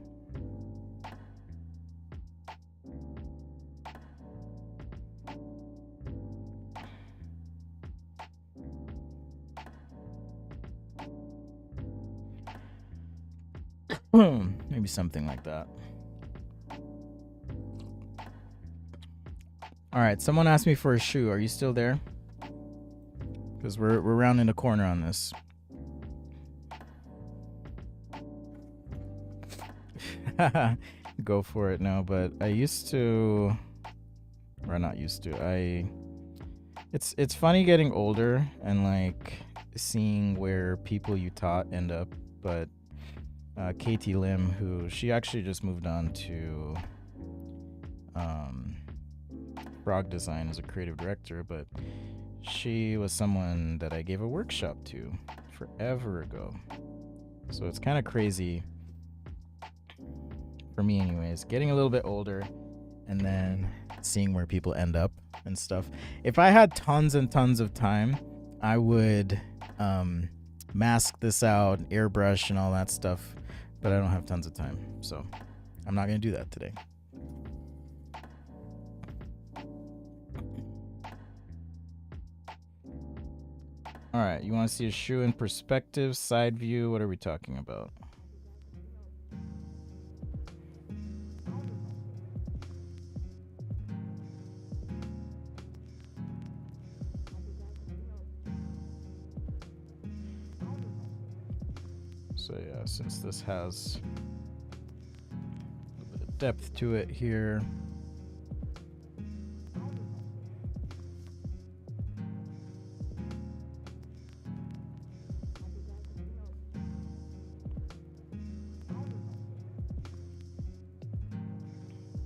Maybe something like that. All right, someone asked me for a shoe. Are you still there? Because we're rounding the corner on this. Go for it now. But I used to, or not used to. It's funny getting older and like seeing where people you taught end up. But Katie Lim, who she actually just moved on to Frog Design as a creative director, but she was someone that I gave a workshop to forever ago. So it's kind of crazy for me anyways, getting a little bit older and then seeing where people end up and stuff. If I had tons and tons of time, I would mask this out, airbrush and all that stuff, but I don't have tons of time, so I'm not gonna do that today. All right, you want to see a shoe in perspective, side view? What are we talking about? So yeah, since this has a little bit of depth to it here.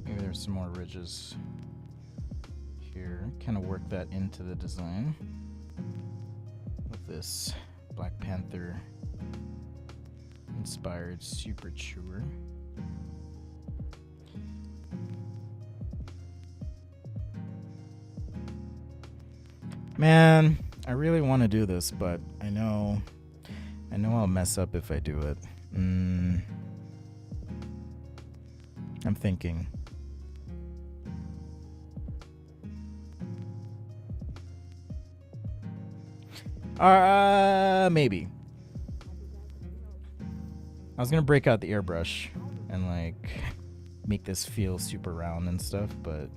Maybe there's some more ridges here. Kind of work that into the design with this Black Panther inspired super chewer. Man, I really want to do this, but I know I'll mess up if I do it. I'm thinking. Maybe. I was gonna break out the airbrush and like make this feel super round and stuff, but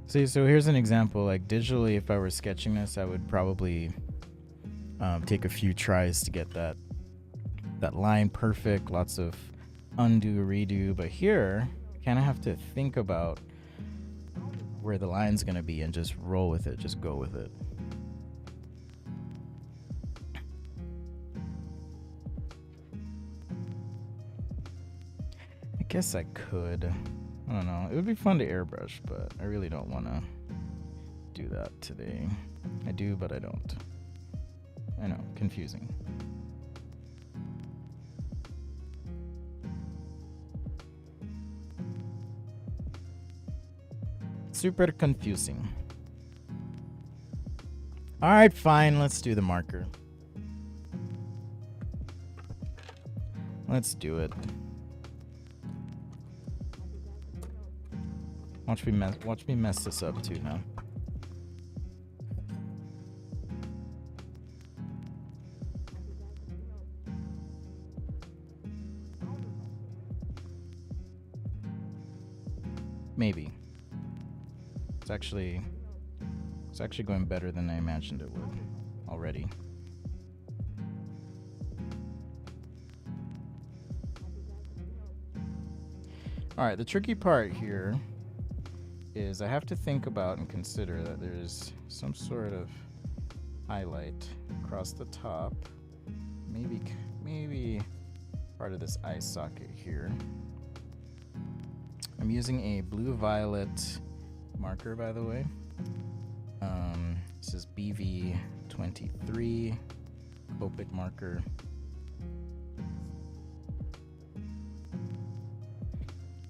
see, so here's an example. Like digitally, if I were sketching this, I would probably take a few tries to get that line perfect, lots of undo, redo, but here I kind of have to think about where the line's gonna be and just roll with it, just go with it. I guess I could. I don't know. It would be fun to airbrush, but I really don't want to do that today. I do, but I don't. I know, confusing. Super confusing. All right, fine. Let's do the marker. Let's do it. Watch me mess this up too now. Maybe. It's actually going better than I imagined it would already. All right, the tricky part here is I have to think about and consider that there's some sort of highlight across the top. Maybe part of this eye socket here. I'm using a blue-violet marker, by the way. This is BV23 Copic marker.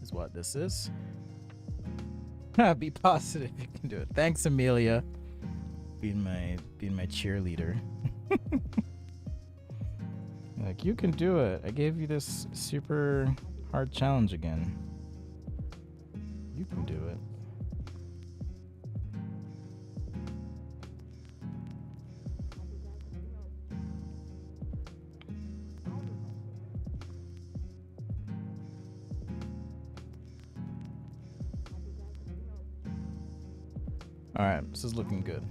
Is what this is. Be positive you can do it. Thanks, Amelia. Being my cheerleader. Like, you can do it. I gave you this super hard challenge again. You can do it. All right, this is looking good.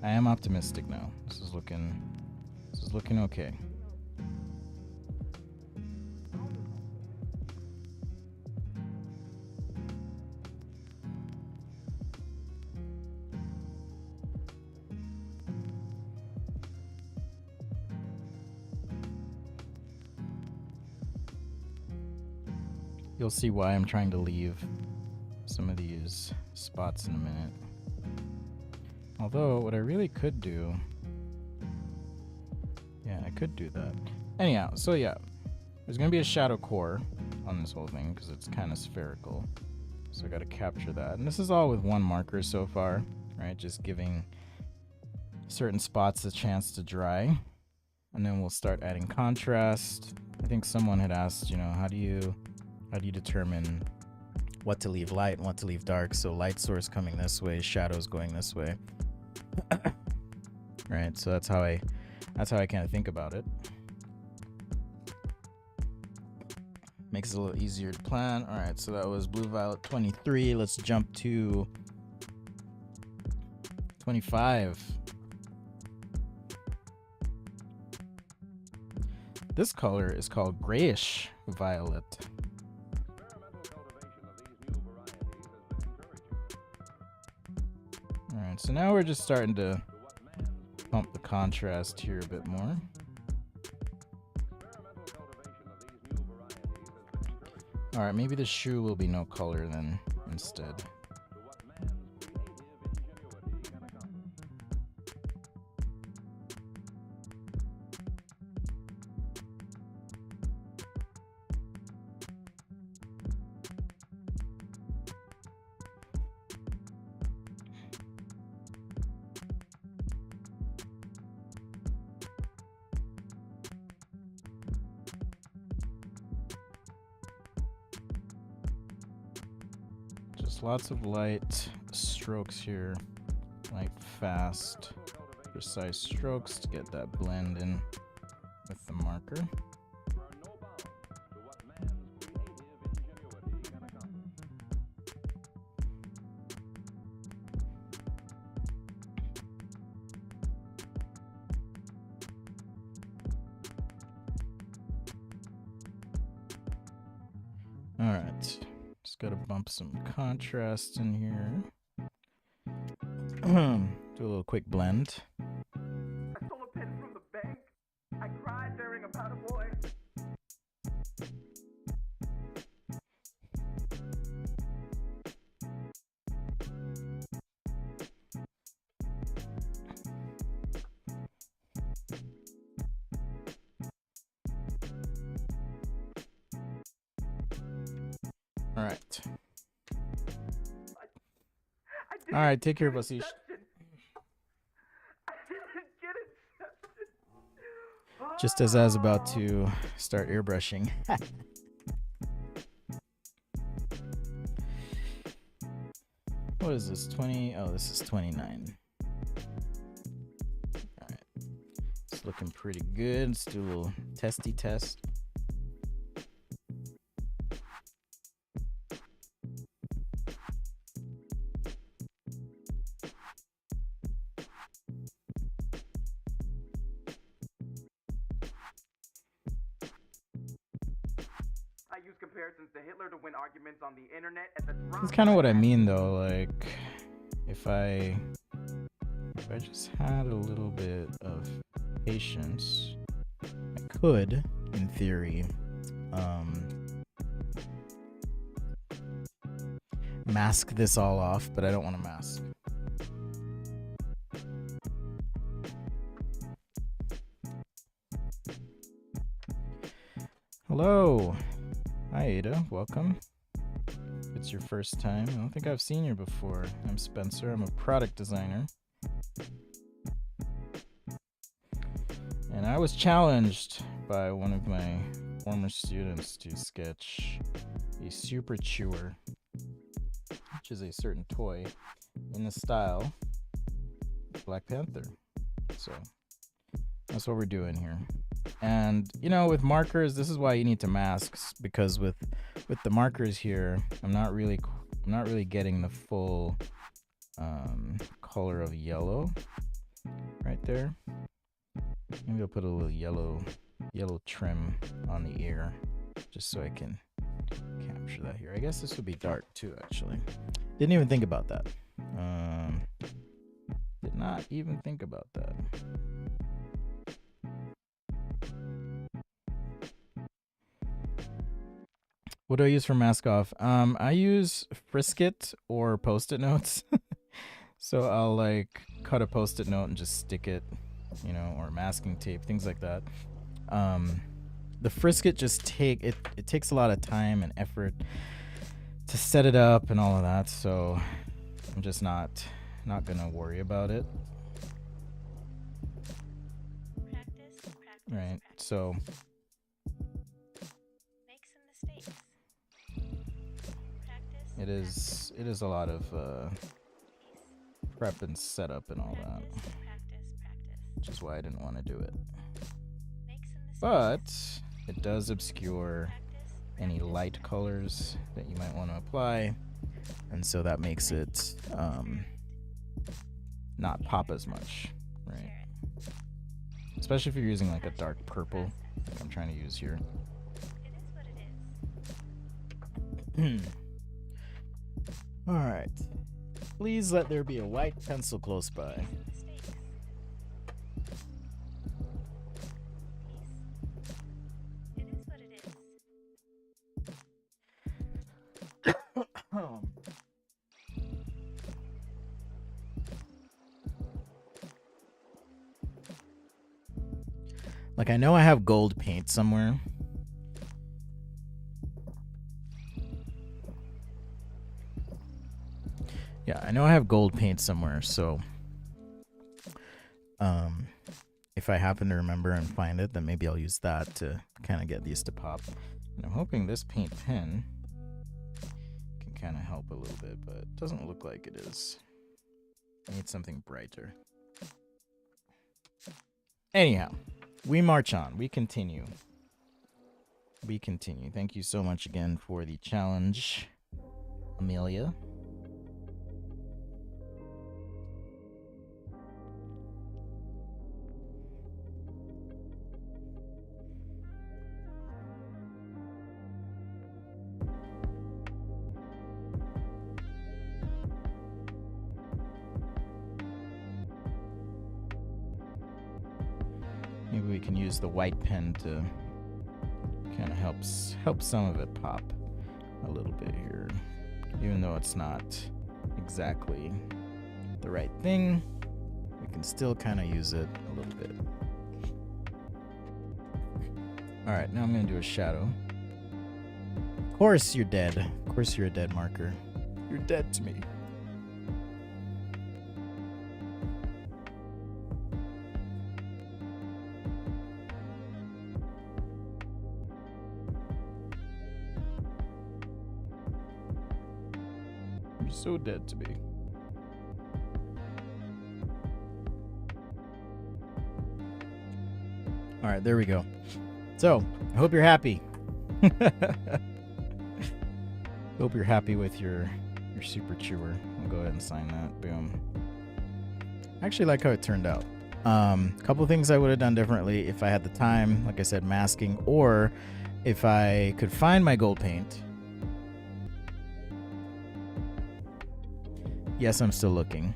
I am optimistic now. This is looking okay. You'll see why I'm trying to leave some of these spots in a minute. Although, what I really could do... Yeah, I could do that. Anyhow, so yeah. There's going to be a shadow core on this whole thing because it's kind of spherical. So I got to capture that. And this is all with one marker so far, right? Just giving certain spots a chance to dry. And then we'll start adding contrast. I think someone had asked, how do you determine what to leave light and what to leave dark? So light source coming this way, shadows going this way. Right? So that's how I kind of think about it. Makes it a little easier to plan. All right, so that was blue violet 23. Let's jump to 25. This color is called grayish violet. All right, so now we're just starting to pump the contrast here a bit more. All right, maybe the shoe will be no color then instead. Lots of light strokes here, light fast, precise strokes to get that blend in with the marker. All right. Got to bump some contrast in here. Do a little quick blend. I stole a pen from the bank. I cried during a powder boy. All right. All right, take care, Basish. Just as I was about to start airbrushing. What is this? 20? Oh, this is 29. All right. It's looking pretty good. Let's do a little testy test. Comparisons to Hitler to win arguments on the internet at the That's kind of what I mean though, like if I just had a little bit of patience, I could, in theory, mask this all off, but I don't want to mask. Hello. Hi Ada, welcome. If it's your first time, I don't think I've seen you before. I'm Spencer, I'm a product designer. And I was challenged by one of my former students to sketch a super chewer, which is a certain toy in the style of Black Panther. So that's what we're doing here. And with markers, this is why you need to mask, because with the markers here, I'm not really getting the full color of yellow right there. Maybe I'll put a little yellow trim on the ear just so I can capture that here. I guess this would be dark too, actually. Didn't even think about that. Did not even think about that. What do I use for mask off? I use Frisket or Post-it notes. So I'll like cut a Post-it note and just stick it, you know, or masking tape, things like that. The Frisket just it takes a lot of time and effort to set it up and all of that, so I'm just not gonna worry about it. Right. So it is a lot of prep and setup and all that, which is why I didn't want to do it. But it does obscure any light colors that you might want to apply, and so that makes it not pop as much, right? Especially if you're using like a dark purple, like I'm trying to use here. All right. Please let there be a white pencil close by. Like, I know I have gold paint somewhere. Yeah, I know I have gold paint somewhere, so if I happen to remember and find it, then maybe I'll use that to kind of get these to pop. And I'm hoping this paint pen can kind of help a little bit, but it doesn't look like it is. I need something brighter. Anyhow, we march on. We continue. We continue. Thank you so much again for the challenge, Amelia. Maybe we can use the white pen to kind of help some of it pop a little bit here. Even though it's not exactly the right thing, we can still kind of use it a little bit. Alright, now I'm going to do a shadow. Of course you're dead. Of course you're a dead marker. You're dead to me. You're so dead to me. All right, there we go. So, I hope you're happy. Hope you're happy with your super chewer. I'll go ahead and sign that. Boom. I actually like how it turned out. A couple things I would have done differently if I had the time, like I said, masking, or if I could find my gold paint. Yes, I'm still looking.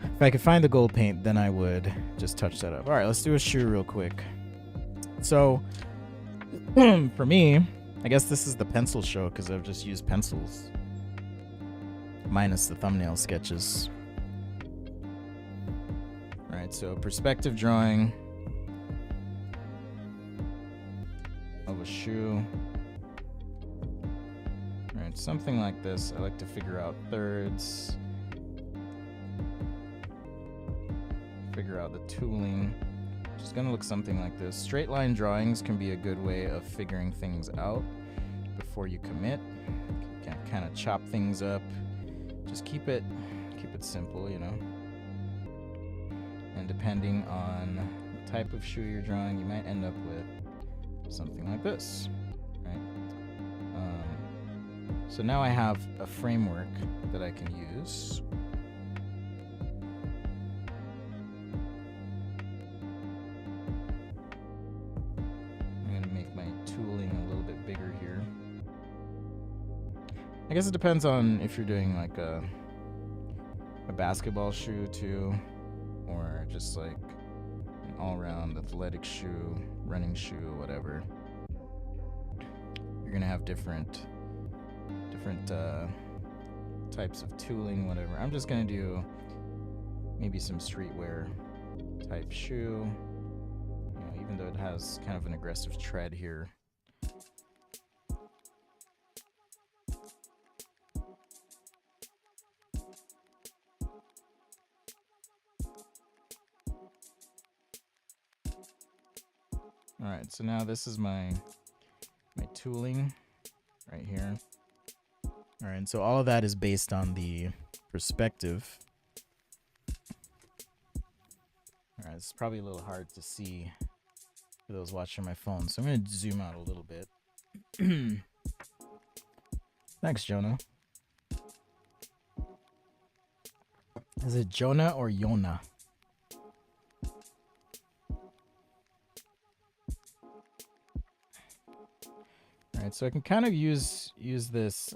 If I could find the gold paint, then I would just touch that up. All right, let's do a shoe real quick. So, for me, I guess this is the pencil show because I've just used pencils. Minus the thumbnail sketches. All right, so perspective drawing of a shoe. All right, something like this. I like to figure out thirds. Figure out the tooling. It's gonna look something like this. Straight line drawings can be a good way of figuring things out before you commit. You can kind of chop things up. Just keep it simple, you know. And depending on the type of shoe you're drawing, you might end up with something like this, right? So now I have a framework that I can use. I guess it depends on if you're doing like a basketball shoe too, or just like an all-around athletic shoe, running shoe, whatever. you're gonna have different types of tooling, whatever. I'm just gonna do maybe some streetwear type shoe. You know, even though it has kind of an aggressive tread here. All right, so now this is my tooling right here. All right, so all of that is based on the perspective. All right, it's probably a little hard to see for those watching my phone, so I'm going to zoom out a little bit. Thanks, Jonah. Is it Jonah or Yona? All right, so I can kind of use this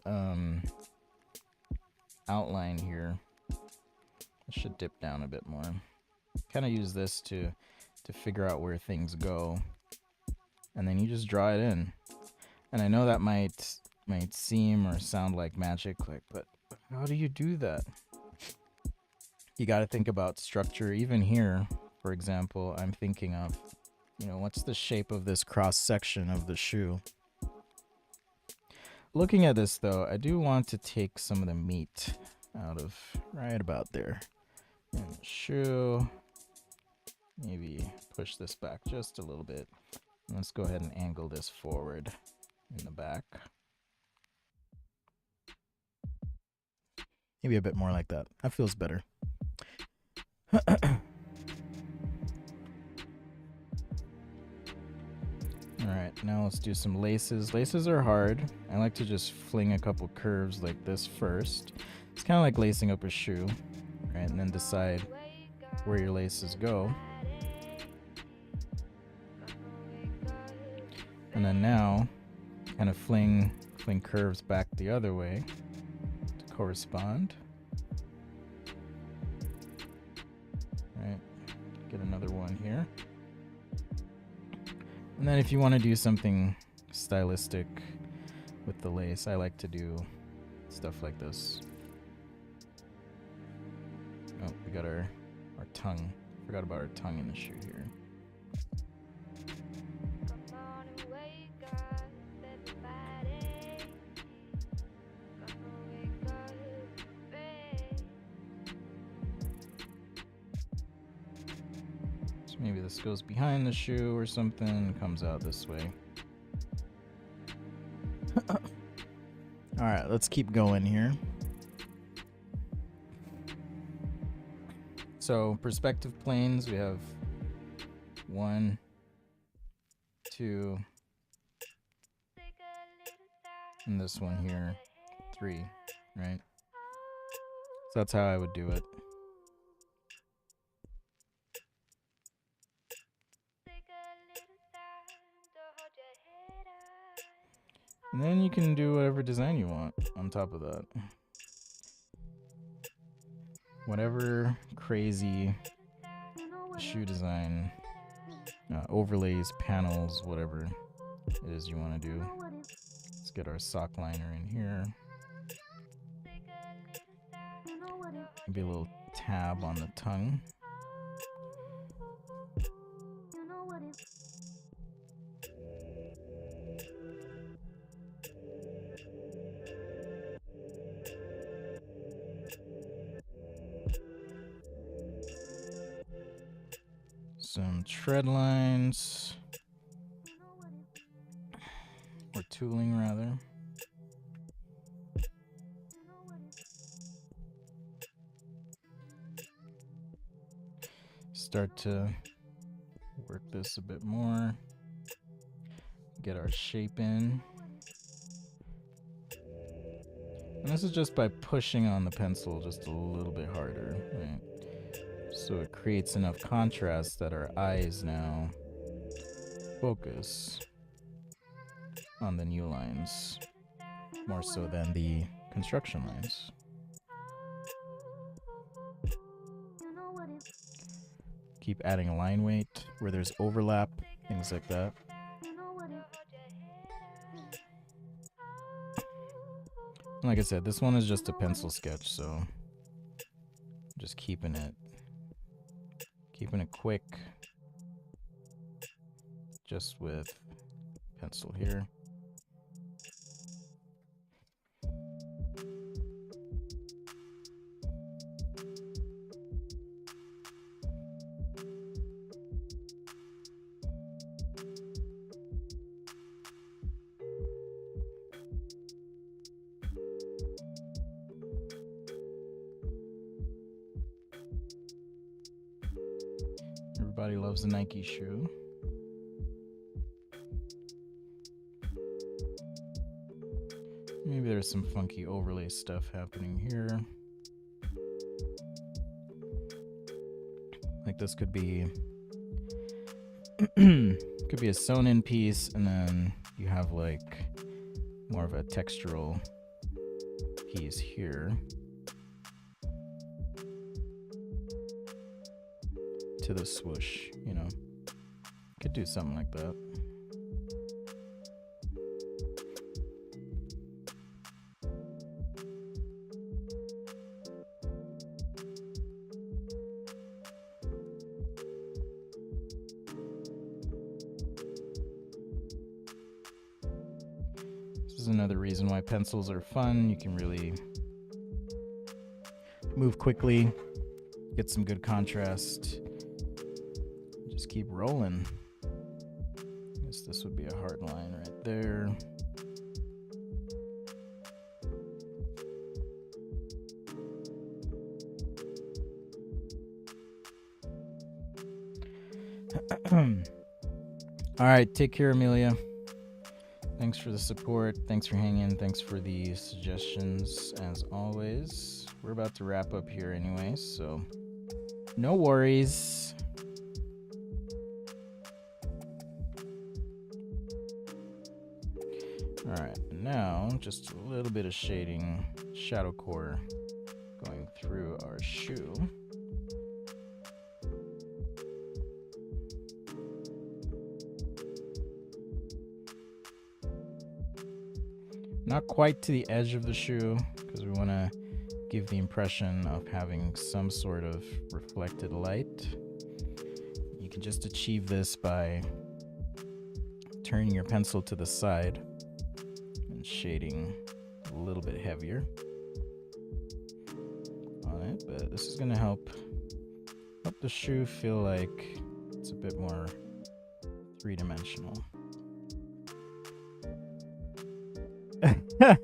outline here. I should dip down a bit more. Kind of use this to figure out where things go, and then you just draw it in. And I know that might seem or sound like magic, but how do you do that? You got to think about structure. Even here, for example, I'm thinking of, you know, what's the shape of this cross section of the shoe? Looking at this though, I do want to take some of the meat out of right about there. And the shoe, maybe push this back just a little bit. Let's go ahead and angle this forward in the back. Maybe a bit more like that. That feels better. Alright, now let's do some laces. Laces are hard. I like to just fling a couple curves like this first. It's kind of like lacing up a shoe, right? And then decide where your laces go. And then now, kind of fling curves back the other way to correspond. Right, get another one here. And then if you want to do something stylistic with the lace, I like to do stuff like this. Oh, we got our tongue. Forgot about our tongue in the shoe here. Maybe this goes behind the shoe or something and comes out this way. Alright, let's keep going here. So, perspective planes, we have 1, 2, and this one here, 3, right? So that's how I would do it. And then you can do whatever design you want on top of that. Whatever crazy shoe design, overlays, panels, whatever it is you want to do. Let's get our sock liner in here. Maybe a little tab on the tongue. Some tread lines, or tooling rather. Start to work this a bit more, get our shape in. And this is just by pushing on the pencil just a little bit harder, right? So it creates enough contrast that our eyes now focus on the new lines, more so than the construction lines. Keep adding line weight where there's overlap, things like that. Like I said, this one is just a pencil sketch, so just keeping it quick, just with pencil here. Everybody loves a Nike shoe. Maybe there's some funky overlay stuff happening here. Like this could be could be a sewn in piece, and then you have like more of a textural piece here to the swoosh, you know. Could do something like that. This is another reason why pencils are fun. You can really move quickly, get some good contrast, just keep rolling. I guess this would be a hard line right there. All right, take care, Amelia. Thanks for the support. Thanks for hanging. Thanks for the suggestions, as always. We're about to wrap up here anyway, so no worries. All right, now just a little bit of shading, shadow core going through our shoe. Not quite to the edge of the shoe, because we want to give the impression of having some sort of reflected light. You can just achieve this by turning your pencil to the side and shading a little bit heavier on it, but this is going to help the shoe feel like it's a bit more three-dimensional.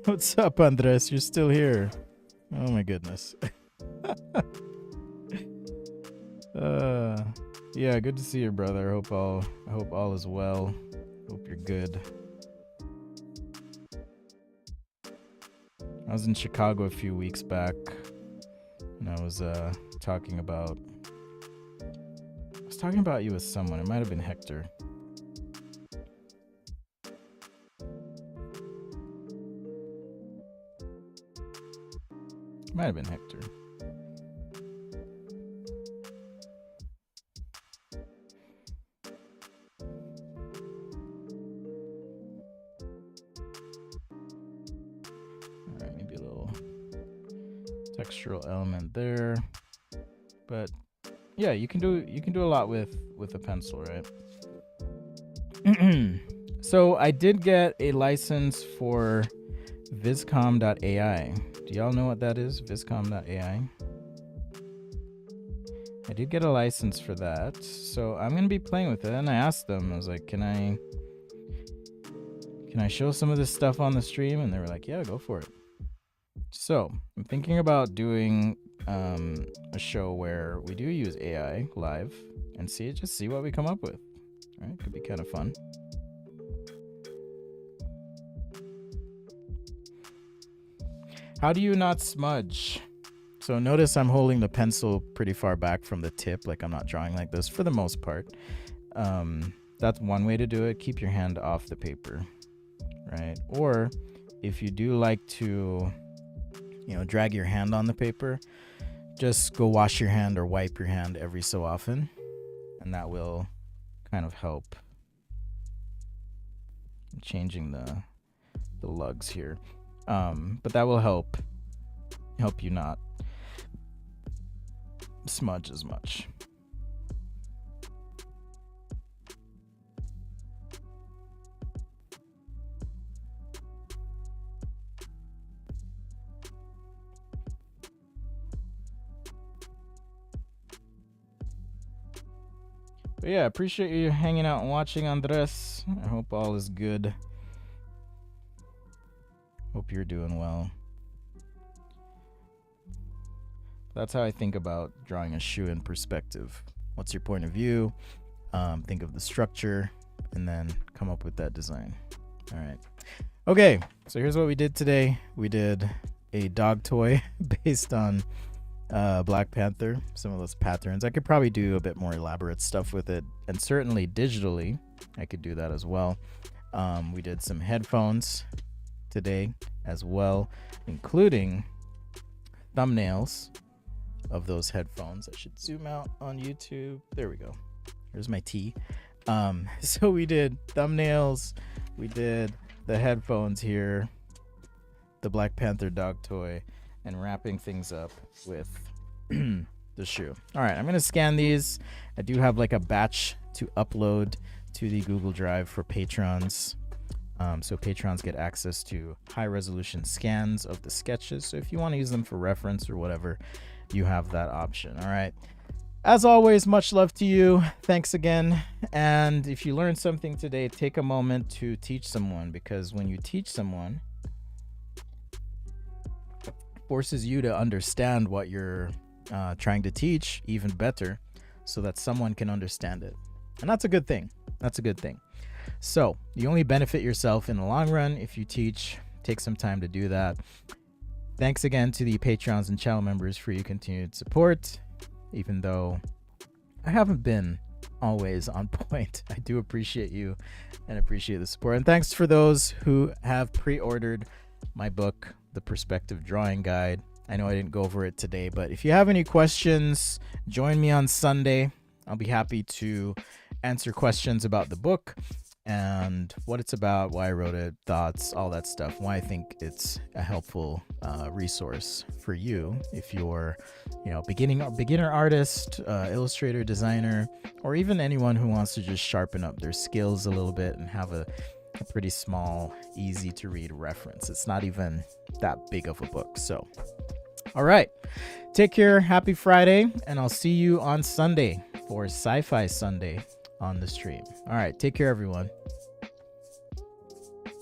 What's up, Andres? You're still here. Oh my goodness. Yeah, good to see you, brother. I hope all is well. Hope you're good. I was in Chicago a few weeks back, and I was talking about you with someone. It might have been Hector. Might have been Hector. All right, maybe a little textural element there, but yeah, you can do a lot with a pencil, right? So I did get a license for Viscom.ai. Do y'all know what that is? Viscom.ai. I did get a license for that, so I'm gonna be playing with it. And I asked them, I was like, can I show some of this stuff on the stream? And they were like, yeah, go for it. So I'm thinking about doing a show where we do use AI live and just see what we come up with. All right, could be kind of fun. How do you not smudge? So notice I'm holding the pencil pretty far back from the tip, like I'm not drawing like this for the most part. That's one way to do it. Keep your hand off the paper, right? Or if you do like to, drag your hand on the paper, just go wash your hand or wipe your hand every so often, and that will kind of help. I'm changing the lugs here. But that will help you not smudge as much. But yeah, appreciate you hanging out and watching, Andres. I hope all is good. Hope you're doing well. That's how I think about drawing a shoe in perspective. What's your point of view? Think of the structure, and then come up with that design. All right. Okay, so here's what we did today. We did a dog toy based on Black Panther, some of those patterns. I could probably do a bit more elaborate stuff with it, and certainly digitally I could do that as well. We did some headphones today as well, including thumbnails of those headphones. I should zoom out on YouTube. There we go. Here's my T. So we did thumbnails, we did the headphones here, the Black Panther dog toy, and wrapping things up with the shoe. All right, I'm gonna scan these. I do have like a batch to upload to the Google Drive for patrons. So patrons get access to high resolution scans of the sketches. So if you want to use them for reference or whatever, you have that option. All right. As always, much love to you. Thanks again. And if you learned something today, take a moment to teach someone, because when you teach someone, it forces you to understand what you're trying to teach even better, so that someone can understand it. And that's a good thing. That's a good thing. So you only benefit yourself in the long run if you teach. Take some time to do that. Thanks again to the Patreons and channel members for your continued support. Even though I haven't been always on point, I do appreciate you and appreciate the support. And thanks for those who have pre-ordered my book, The Perspective Drawing Guide. I know I didn't go over it today, but if you have any questions, join me on Sunday. I'll be happy to answer questions about the book and what it's about, why I wrote it, thoughts, all that stuff, why I think it's a helpful resource for you if you're, beginner artist, illustrator, designer, or even anyone who wants to just sharpen up their skills a little bit and have a pretty small, easy to read reference. It's not even that big of a book. So, all right, take care. Happy Friday, and I'll see you on Sunday for Sci-Fi Sunday on the stream. All right, take care, everyone.